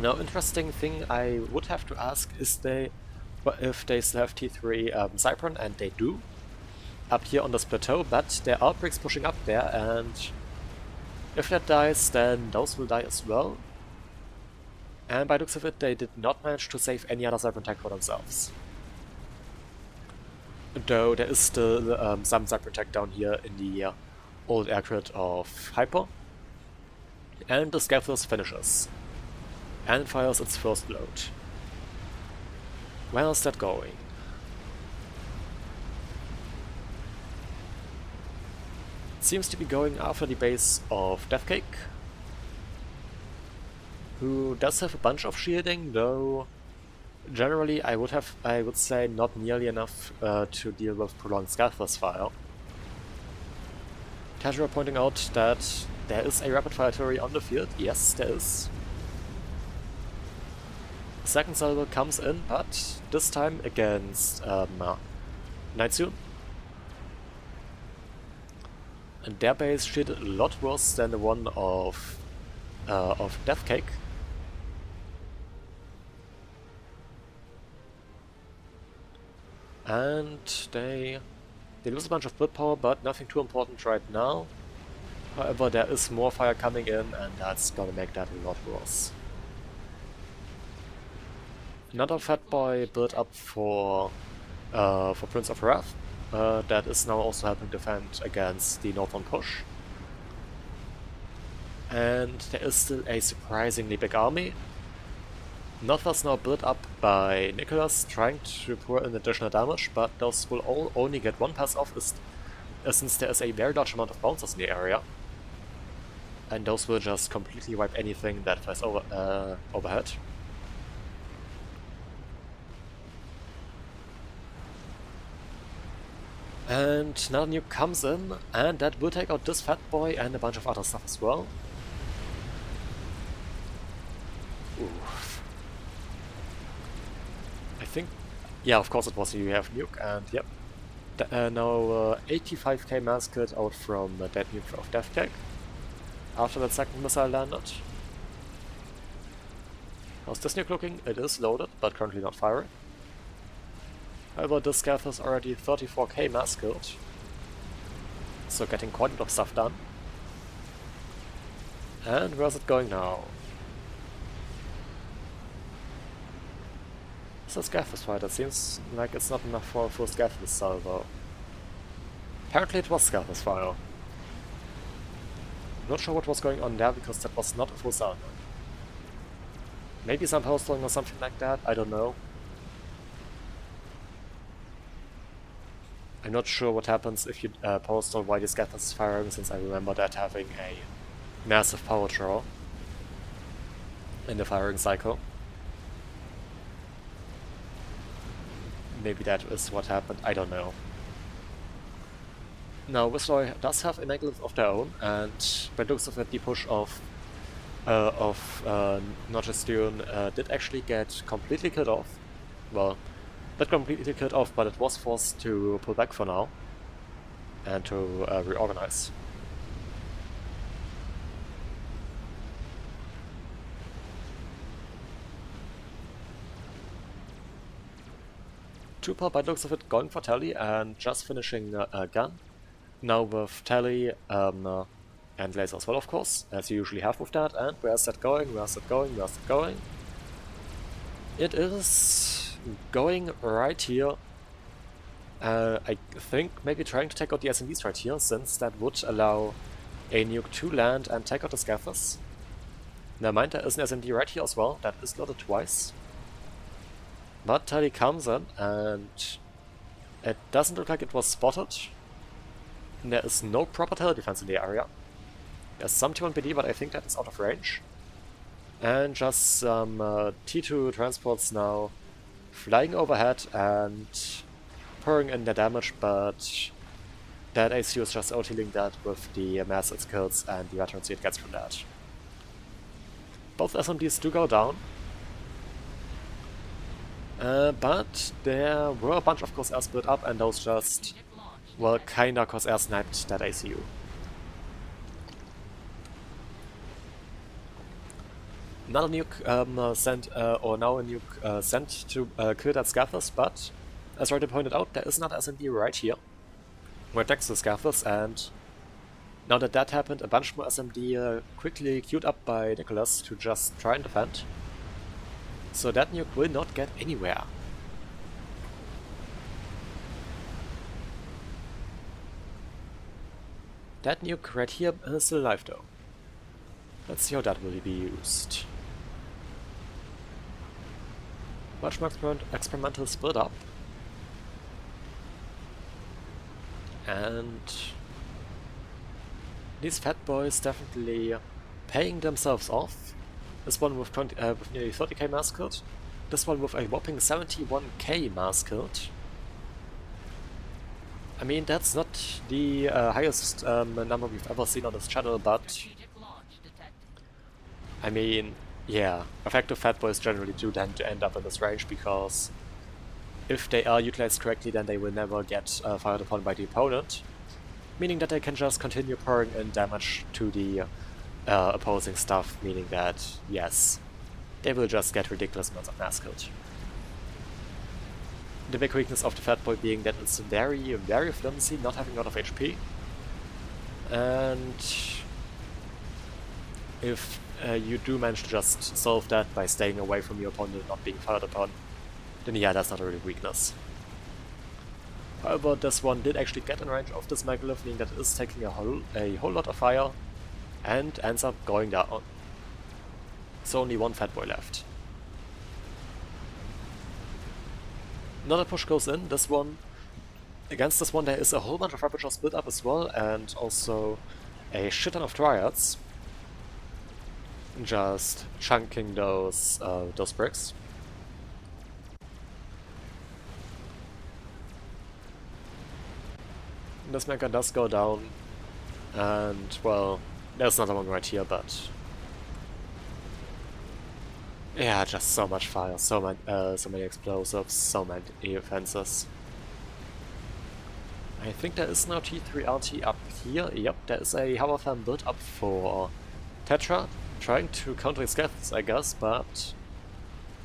Now, interesting thing I would have to ask is if they still have T3 Cypron, and they do, up here on this plateau, but there are outbreaks pushing up there, and if that dies, then those will die as well. And by the looks of it, they did not manage to save any other Cypron tech for themselves. Though there is still some Cypron tech down here in the old air crit of Hyper. And the Scalthus finishes. And fires its first load. Where is that going? It seems to be going after the base of Deathcake, who does have a bunch of shielding, though generally I would say not nearly enough to deal with prolonged Scalthus fire. Tajira pointing out that there is a rapid fire artillery on the field. Yes, there is. The second salvo comes in, but this time against Nightsoon. And their base shielded a lot worse than the one of Deathcake. And they lose a bunch of blood power, but nothing too important right now. However, there is more fire coming in, and that's gonna make that a lot worse. Another Fat Boy built up for Prince of Wrath, that is now also helping defend against the northern push. And there is still a surprisingly big army. Nothers now built up by Nicholas, trying to pour in additional damage, but those will all only get one pass off since there is a very large amount of bouncers in the area. And those will just completely wipe anything that flies overhead. And now the nuke comes in, and that will take out this Fat Boy and a bunch of other stuff as well. Oof. I think, yeah, of course it was a UAV nuke, and yep. Now 85k mass kit out from that nuke of Deathcake, after that second missile landed. How's this nuke looking? It is loaded, but currently not firing. However, this Scath is already 34k mass killed, so getting quite a lot of stuff done. And where's it going now? It's a Scathus fight. It seems like it's not enough for a full Scathus salvo. Apparently it was Scathus fire. Not sure what was going on there, because that was not a full salvo. Maybe some posting or something like that, I don't know. I'm not sure what happens if you postal while your Scathus is firing, since I remember that having a massive power draw in the firing cycle. Maybe that is what happened, I don't know. Now, Whistler does have a negative of their own, and by the looks of it, the push of Notchestune did actually get completely killed off. Well, not completely killed off, but it was forced to pull back for now and to reorganize. Trooper, by the looks of it, going for Tally and just finishing a gun. Now with Tally and laser as well, of course, as you usually have with that. And where's that going? Where's it going? Where's it going? It is going right here. I think maybe trying to take out the SMDs right here, since that would allow a nuke to land and take out the Scathers. Never mind, there is an SMD right here as well, that is loaded twice. But Tally comes in, and it doesn't look like it was spotted. There is no proper tele defense in the area. There's some T1PD, but I think that is out of range. And just some T2 transports now flying overhead and pouring in their damage, but that ACU is just out-healing that with the mass it kills and the veterancy it gets from that. Both SMDs do go down. But there were a bunch of Corsair split up, and those just, well, kinda Corsair sniped that ACU. Another nuke sent, or now a nuke sent to kill that Scathers, but as already pointed out, there is another SMD right here, where it attacks the Scathers, and now that that happened, a bunch more SMD quickly queued up by Nicholas to just try and defend. So that nuke will not get anywhere. That nuke right here is still alive though. Let's see how that will be used. Much more experimental split up. And these fat boys definitely paying themselves off. This one with nearly 30k mass killed. This one with a whopping 71k mass killed. I mean, that's not the highest number we've ever seen on this channel, but I mean, yeah, effective fat boys generally do tend to end up in this range, because if they are utilized correctly, then they will never get fired upon by the opponent, meaning that they can just continue pouring in damage to the opposing stuff, meaning that, yes, they will just get ridiculous amounts of mass killed. The big weakness of the Fat Boy being that it's very, very flimsy, not having a lot of HP. And if you do manage to just solve that by staying away from your opponent and not being fired upon, then yeah, that's not a real weakness. However, this one did actually get in range of this megalith, meaning that it is taking a whole lot of fire, and ends up going down. So only one Fat Boy left. Another push goes in. This one, against this one, there is a whole bunch of Ravager split up as well, and also a shit ton of Triads. Just chunking those bricks. This mecha does go down, and well, there's another one right here, but yeah, just so much fire, so many explosives, so many fences. I think there is now T3RT up here. Yep, there is a Hoverfam built up for Tetra, trying to counter his Scathers, I guess, but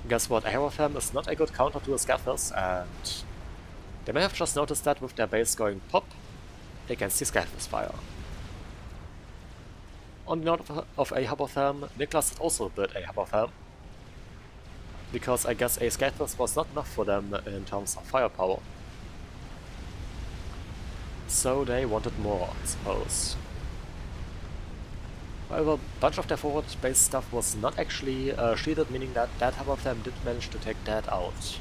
guess what? A Hoverfam is not a good counter to his Scathers, and they may have just noticed that with their base going pop against the Scathers fire. On the note of a Hoverfam, Niklas had also built a Hoverfam, because I guess a Scathers was not enough for them in terms of firepower. So they wanted more, I suppose. However, a bunch of their forward base stuff was not actually shielded, meaning that that Hoverfam did manage to take that out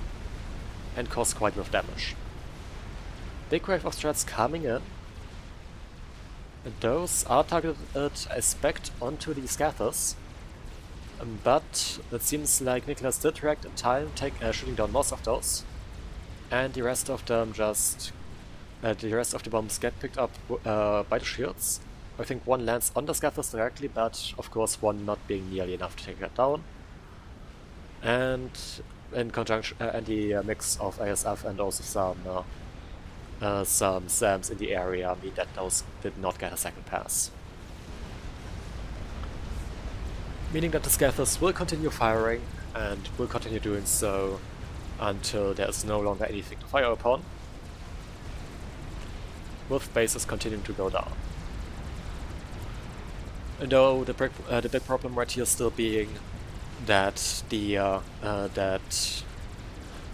and cause quite a bit of damage. Big wave of strats coming in. Those are targeted as spect onto the Scathers. But it seems like Nicholas did react in time, shooting down most of those, and the rest of them just the rest of the bombs get picked up by the shields. I think one lands on the Scathers directly, but of course one not being nearly enough to take that down. And in conjunction, and the mix of ASF and also some SAMs in the area mean that those did not get a second pass. Meaning that the Scathers will continue firing, and will continue doing so until there is no longer anything to fire upon, with bases continuing to go down. Though the big problem right here still being that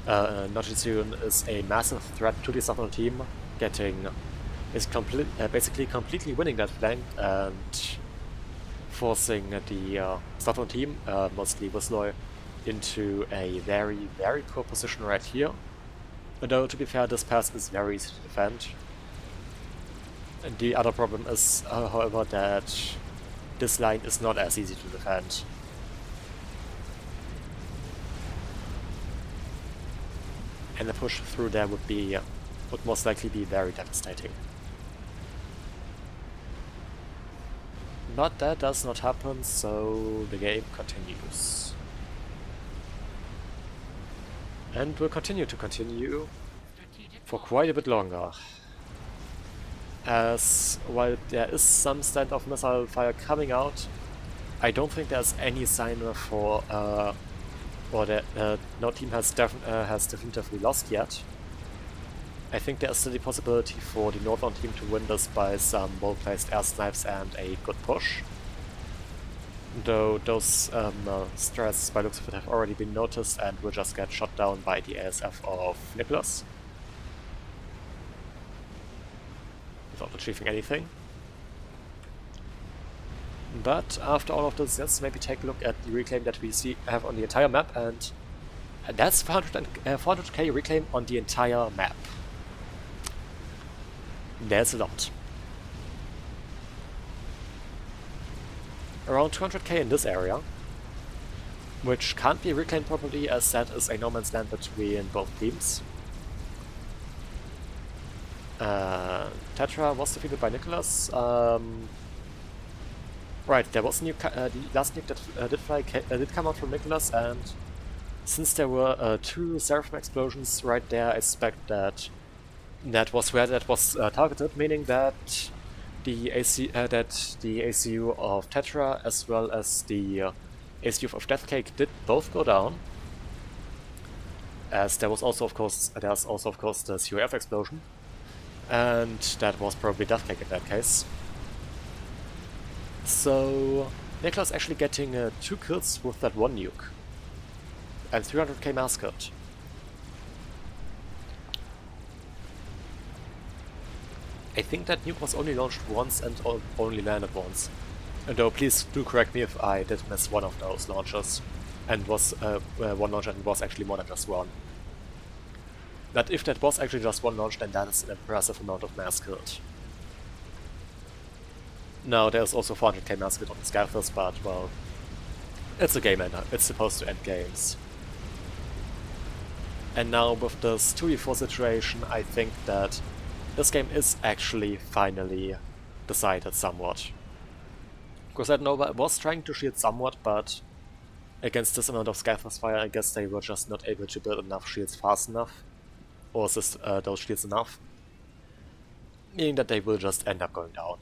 Nojitsun is a massive threat to the Southern team, basically completely winning that flank and forcing the Southern team, mostly Wisloy, into a very, very poor position right here. Though, to be fair, this pass is very easy to defend. And the other problem is, however, that this line is not as easy to defend. And the push through there would most likely be very devastating. But that does not happen, so the game continues. And will continue for quite a bit longer. As while there is some standoff missile fire coming out, I don't think there's any sign for or that no team has definitively lost yet. I think there is still the possibility for the Northern team to win this by some well-placed air snipes and a good push. Though those strats, by looks of it, have already been noticed and will just get shot down by the ASF of Nicholas, without achieving anything. But after all of this, let's maybe take a look at the reclaim that we have on the entire map, and that's 400k reclaim on the entire map. There's a lot. Around 200k in this area, which can't be reclaimed properly as that is a no man's land between both teams. Tetra was defeated by Nicholas. Right, there was a nuke, the last nuke that did come out from Nicholas, and since there were 2 Seraphim explosions right there, I suspect that that was where that was targeted, meaning that the ACU of Tetra as well as the ACU of Deathcake did both go down. As there's also of course the COF explosion, and that was probably Deathcake in that case. So Nicholas actually getting 2 kills with that 1 nuke and 300k massacred. I think that nuke was only launched once and only landed once. Though please do correct me if I did miss one of those launches and was one launch and was actually more than just one. But if that was actually just one launch, then that is an impressive amount of mass killed. Now there's also 400k mass killed on the Scathers, but well, it's a game ender. It's supposed to end games. And now with this 2v4 situation, I think that this game is actually finally decided somewhat. Because I know I was trying to shield somewhat, but against this amount of Scathers fire, I guess they were just not able to build enough shields fast enough, or assist those shields enough, meaning that they will just end up going down.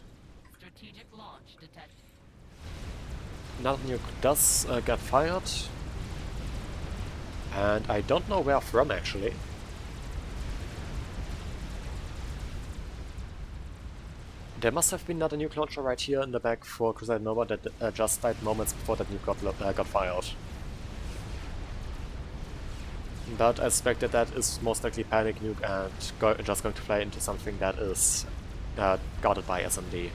Strategic launch detected. Another nuke does get fired, and I don't know where from actually. There must have been another nuke launcher right here in the back for Crusader Nova that just died moments before that nuke got fired. But I suspect that that is most likely panic nuke and just going to fly into something that is guarded by SMD.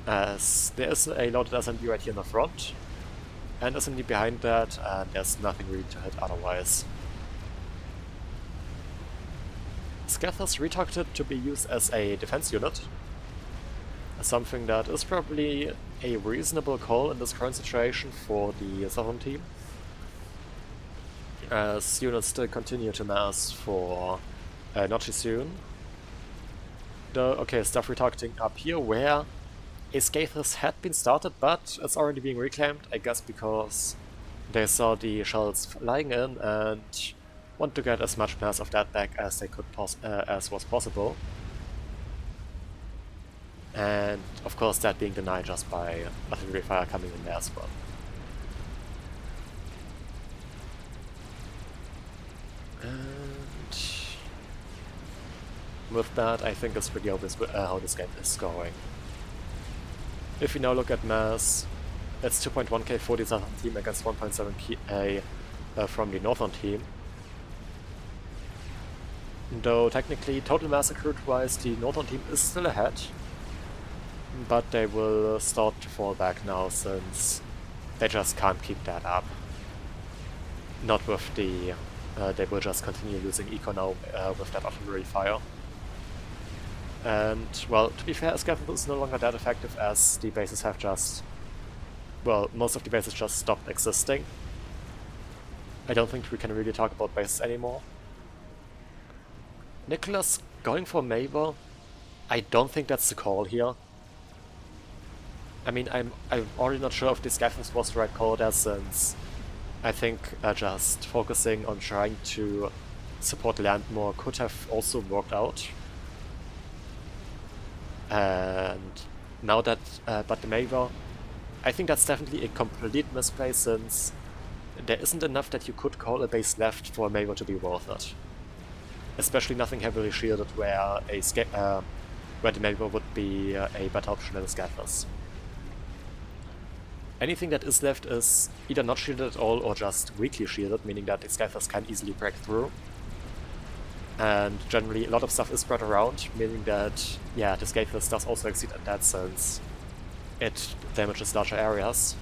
As there is a loaded SMD right here in the front, and SMD behind that, and there's nothing really to hit otherwise. Scathers retargeted to be used as a defense unit, something that is probably a reasonable call in this current situation for the Southern team, as units still continue to mass for Nojitsun. Okay, stuff retargeting up here where a Scathers had been started, but it's already being reclaimed, I guess because they saw the shells flying in and want to get as much mass of that back as they could as was possible. And of course that being denied just by artillery fire coming in there as well. And with that, I think it's pretty obvious how this game is going. If we now look at mass, it's 2.1k for the southern team against 1.7k from the northern team. Though technically, total mass accrued-wise, the northern team is still ahead, but they will start to fall back now since they just can't keep that up. Not with the... they will just continue losing eco now with that artillery fire. And, well, to be fair, Scaffold is no longer that effective as the bases have just... well, most of the bases just stopped existing. I don't think we can really talk about bases anymore. Nicholas going for Mabel? I don't think that's the call here. I mean, I'm already not sure if the Scaffold was the right call there, since I think just focusing on trying to support land more could have also worked out. And now that, but the Mabel, I think that's definitely a complete misplay, since there isn't enough that you could call a base left for a Mabel to be worth it. Especially nothing heavily shielded where the Mabel would be a better option than a Scathless. Anything that is left is either not shielded at all or just weakly shielded, meaning that the Scathless can easily break through. And generally a lot of stuff is spread around, meaning that, yeah, the Scathless does also exceed in that sense. It damages larger areas.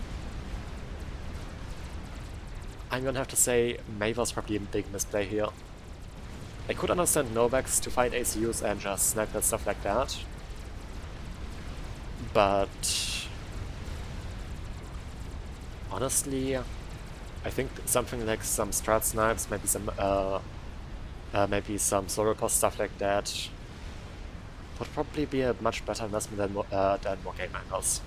I'm gonna have to say Maver's probably a big misplay here. I could understand Novax to find ACUs and just snipe and stuff like that. But honestly, I think something like some strat snipes, maybe some solo cost stuff like that would probably be a much better investment than more game angles.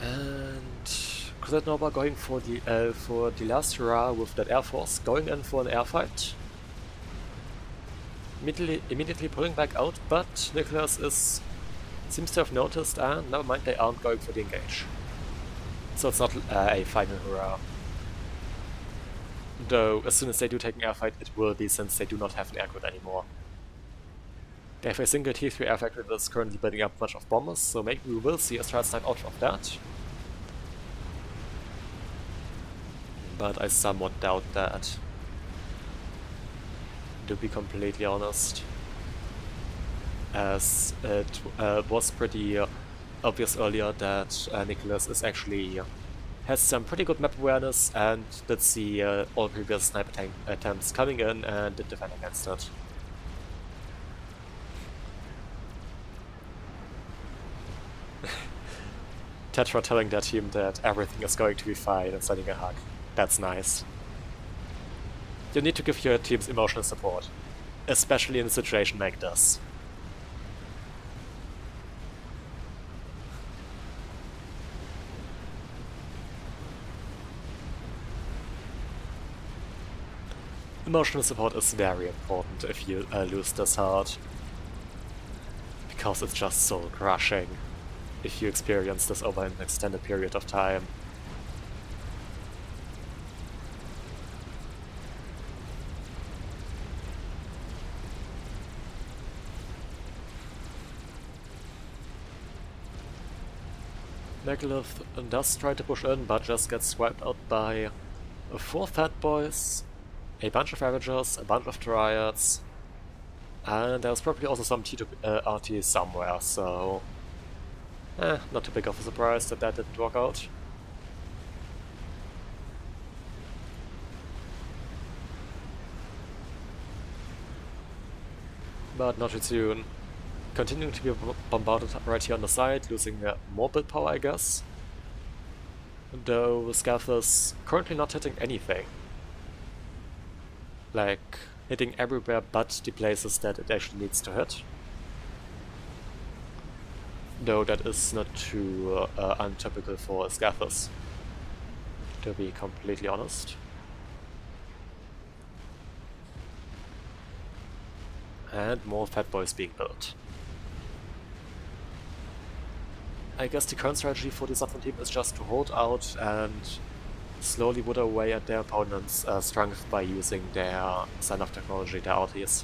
And Crusade Nova going for the last hurrah with that Air Force, going in for an air fight. Immediately pulling back out, but Nicholas seems to have noticed, and never mind, they aren't going for the engage. So it's not a final hurrah. Though, as soon as they do take an air fight, it will be, since they do not have an air grid anymore. They have a single T3 air factory that is currently building up a bunch of bombers, so maybe we will see a strat snipe out of that. But I somewhat doubt that, to be completely honest, as it was pretty obvious earlier that Nicholas is actually has some pretty good map awareness and did see all previous sniper attempts coming in and did defend against it. Tetra telling their team that everything is going to be fine and sending a hug. That's nice. You need to give your teams emotional support, especially in a situation like this. Emotional support is very important if you lose this hard, because it's just soul crushing if you experience this over an extended period of time. Megalith does try to push in, but just gets wiped out by 4 Fat Boys, a bunch of Ravagers, a bunch of Dryads, and there's probably also some T2 RT somewhere, so not too big of a surprise that that didn't work out. But not too soon. Continuing to be bombarded right here on the side, losing more build power, I guess. Though Scath is currently not hitting anything. Like, hitting everywhere but the places that it actually needs to hit. Though that is not too untypical for Scathus, to be completely honest. And more Fat Boys being built. I guess the current strategy for the Southern team is just to hold out and slowly wither away at their opponent's strength by using their sign of technology, their ultis.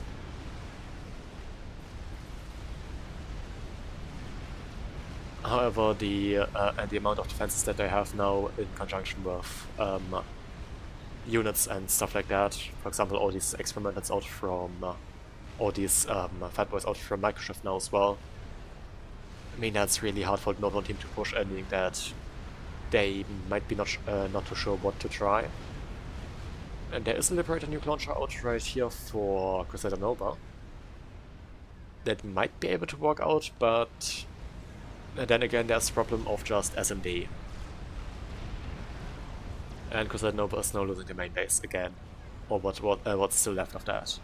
However, the amount of defenses that they have now in conjunction with units and stuff like that, for example, all these experimenters out from, all these fat boys out from Microshift now as well. I mean, that's really hard for the Northern team to push, ending that they might be not too sure what to try. And there is a Liberator nuke launcher out right here for Crusader Nova. That might be able to work out, but then again there's the problem of just SMD. And Crusader Nova is now losing the main base again. Or what's still left of that.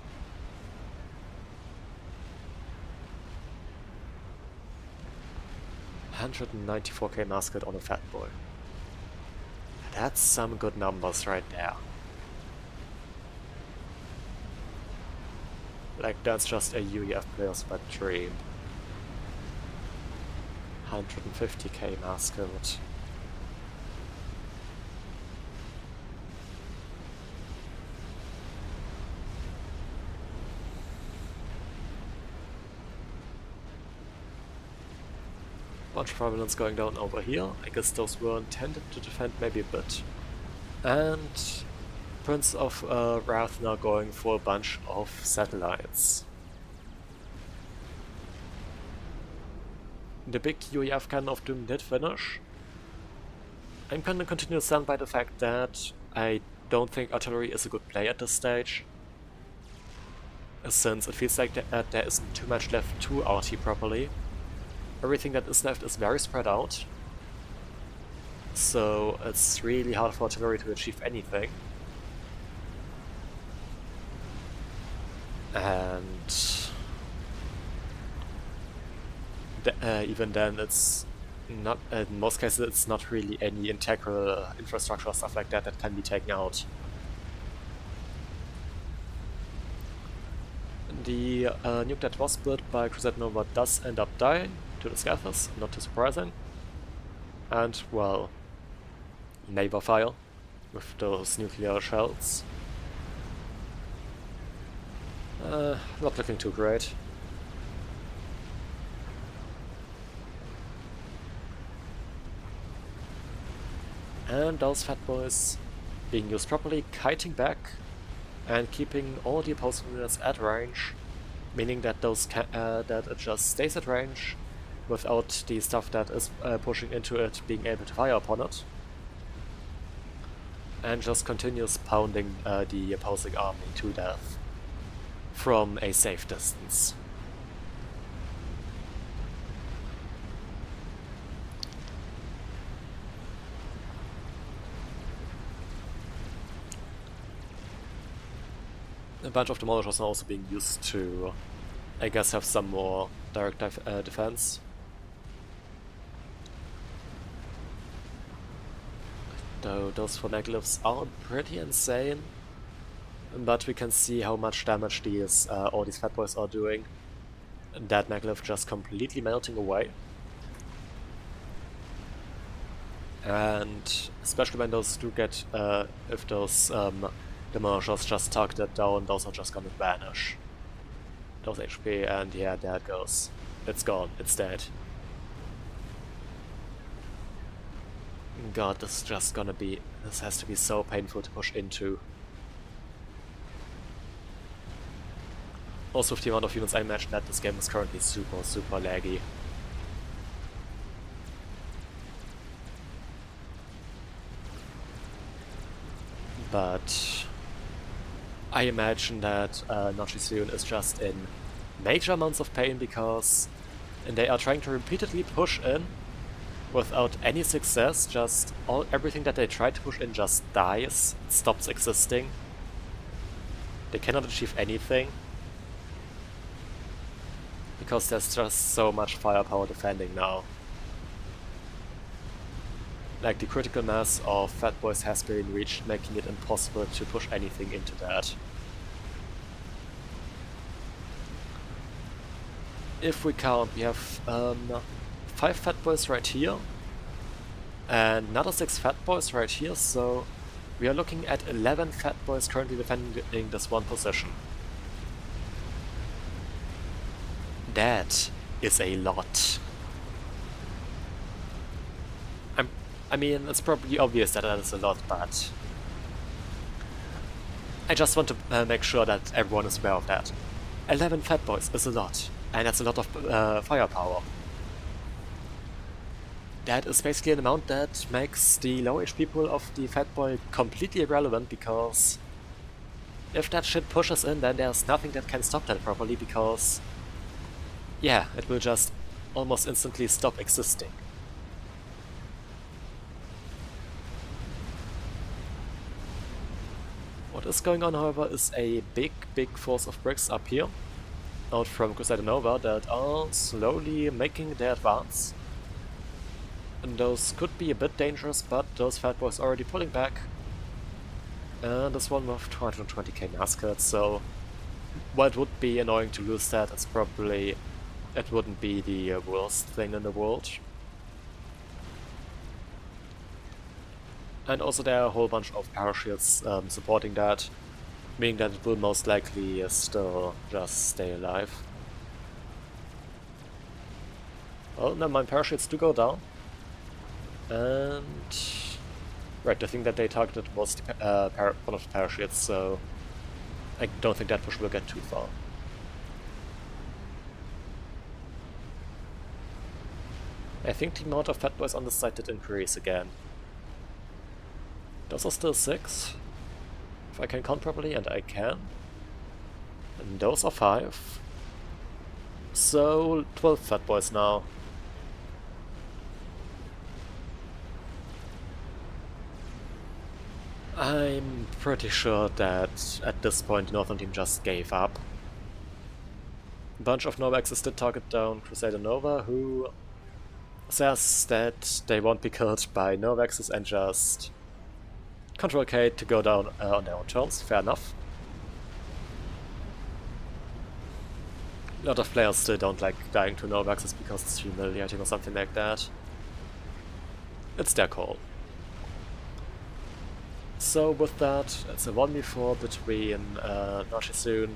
$194k musket on a fat boy. That's some good numbers right there. Like, that's just a UEF player's wet dream. 150k musket. Bunch of prominence going down over here. I guess those were intended to defend maybe a bit. And Prince of Wrath now going for a bunch of satellites. The big UEF cannon of Doom did finish. I'm gonna continue to stand by the fact that I don't think artillery is a good play at this stage, since it feels like there isn't too much left to RT properly. Everything that is left is very spread out, so it's really hard for artillery to achieve anything. And even then, it's not, in most cases, it's not really any integral infrastructure or stuff like that that can be taken out. The nuke that was built by Crusader Nova does end up dying to the Scathers, not too surprising. And, well, neighbor fire with those nuclear shells. Not looking too great. And those fat boys being used properly, kiting back and keeping all the opposing units at range, meaning that that it just stays at range without the stuff that is pushing into it being able to fire upon it, and just continues pounding the opposing army to death from a safe distance. A bunch of demolishers are also being used to, I guess, have some more direct defense. Though those phoneglyphs are pretty insane, but we can see how much damage these all these fat boys are doing. That meglyph just completely melting away. And especially when those do get, if those demolishers just targeted down, those are just gonna vanish. Those HP, and yeah, there it goes. It's gone, it's dead. God, this is just gonna be, this has to be so painful to push into. Also with the amount of units, I imagine that this game is currently super laggy. But I imagine that Nochisun is just in major amounts of pain because they are trying to repeatedly push in without any success. Just everything that they try to push in just dies, it stops existing. They cannot achieve anything because there's just so much firepower defending now. Like, the critical mass of fat boys has been reached, making it impossible to push anything into that. If we count, we have 5 fat boys right here, and another 6 fat boys right here, so we are looking at 11 fat boys currently defending this one position. That is a lot. I mean, it's probably obvious that is a lot, but I just want to make sure that everyone is aware of that. 11 fat boys is a lot, and that's a lot of firepower. That is basically an amount that makes the low HP pool of the fat boy completely irrelevant, because if that shit pushes in, then there's nothing that can stop that properly, because yeah, it will just almost instantly stop existing. What is going on, however, is a big force of bricks up here, out from Crusader Nova, that are slowly making their advance. And those could be a bit dangerous, but those fat boys are already pulling back. And this one with 220k massacred, so while it would be annoying to lose that, it wouldn't be the worst thing in the world. And also there are a whole bunch of parashields supporting that, meaning that it will most likely still just stay alive. Well, never mind, parashields do go down. And right, the thing that they targeted was one of the parashields, so I don't think that push will get too far. I think the amount of fat boys on the side did increase again. Those are still 6, if I can count properly, and I can. And those are 5. So 12 fat boys now. I'm pretty sure that at this point the Northern team just gave up. A bunch of Novaxes did target down Crusader Nova, who says that they won't be killed by Novaxes and just Control K to go down on their own terms. Fair enough. A lot of players still don't like dying to Novaxes because it's humiliating or something like that. It's their call. So with that, it's a 1v4 between Nochisoon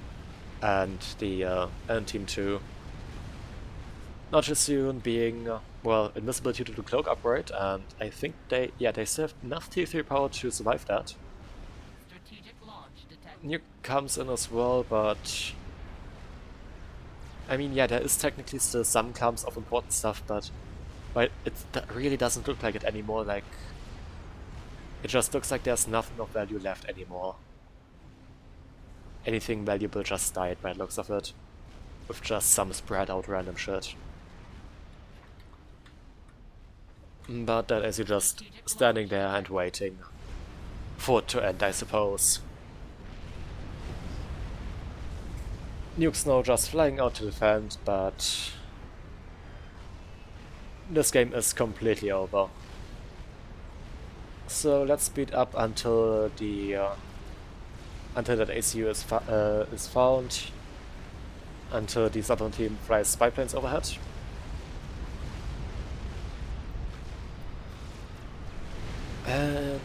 and the Team 2. Nochisoon being, well, invisible due to the cloak upgrade, and I think they still have enough T3 power to survive that. Strategic launch detected. Nuke comes in as well, but I mean, yeah, there is technically still some clumps of important stuff, but that really doesn't look like it anymore. Like, it just looks like there's nothing of value left anymore. Anything valuable just died by the looks of it, with just some spread out random shit. But that is you just standing there and waiting for it to end, I suppose. Nukes now just flying out to defend, but this game is completely over. So let's speed up until that ACU is found, until the Southern team flies spy planes overhead. And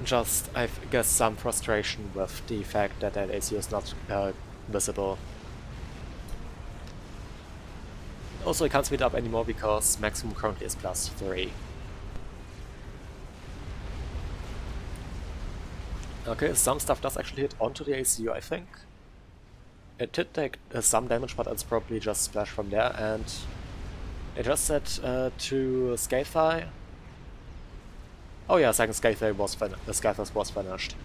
just, I guess, some frustration with the fact that ACU is not visible. Also, I can't speed up anymore because maximum currently is +3. Okay, some stuff does actually hit onto the ACU, I think. It did take some damage, but it's probably just splash from there, and it just said to Scathai. Oh yeah, second Scathai was finished.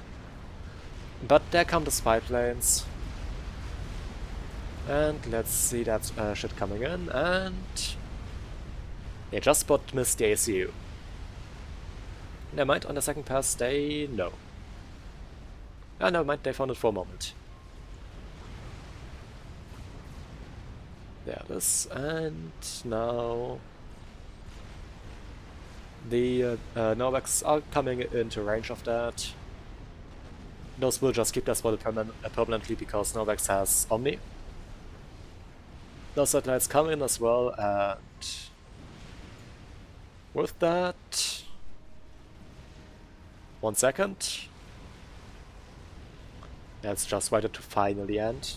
But there come the spy planes. And let's see that shit coming in, and they just spot missed the ACU. Never mind, on the second pass they no. Ah, never mind, they found it for a moment. There it is, and now the Novax are coming into range of that. Those will just keep their spot permanently because Novax has Omni. those satellites come in as well, and with that, 1 second. Let's just wait it to finally end.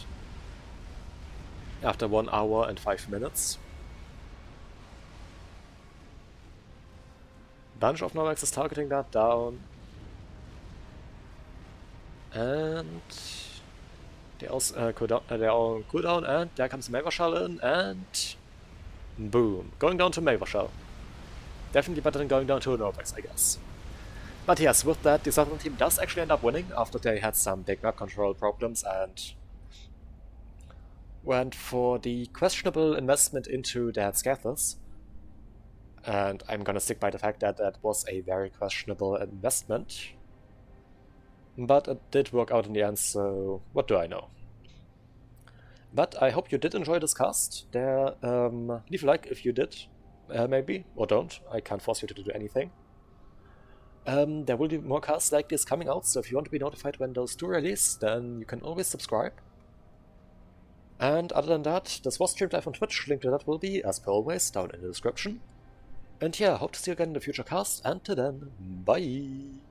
After 1 hour and 5 minutes. Bunch of Novax is targeting that down. And they're on cooldown, and there comes Mapgen in, and boom. Going down to Mapgen. Definitely better than going down to a Novax, I guess. But yes, with that, the Southern team does actually end up winning after they had some big map control problems and went for the questionable investment into their Scathers. And I'm gonna stick by the fact that that was a very questionable investment. But it did work out in the end, so what do I know? But I hope you did enjoy this cast. Leave a like if you did, maybe, or don't. I can't force you to do anything. There will be more casts like this coming out, so if you want to be notified when those do release, then you can always subscribe. And other than that, this was streamed live on Twitch, link to that will be, as per always, down in the description. And yeah, hope to see you again in the future cast, and till then, bye!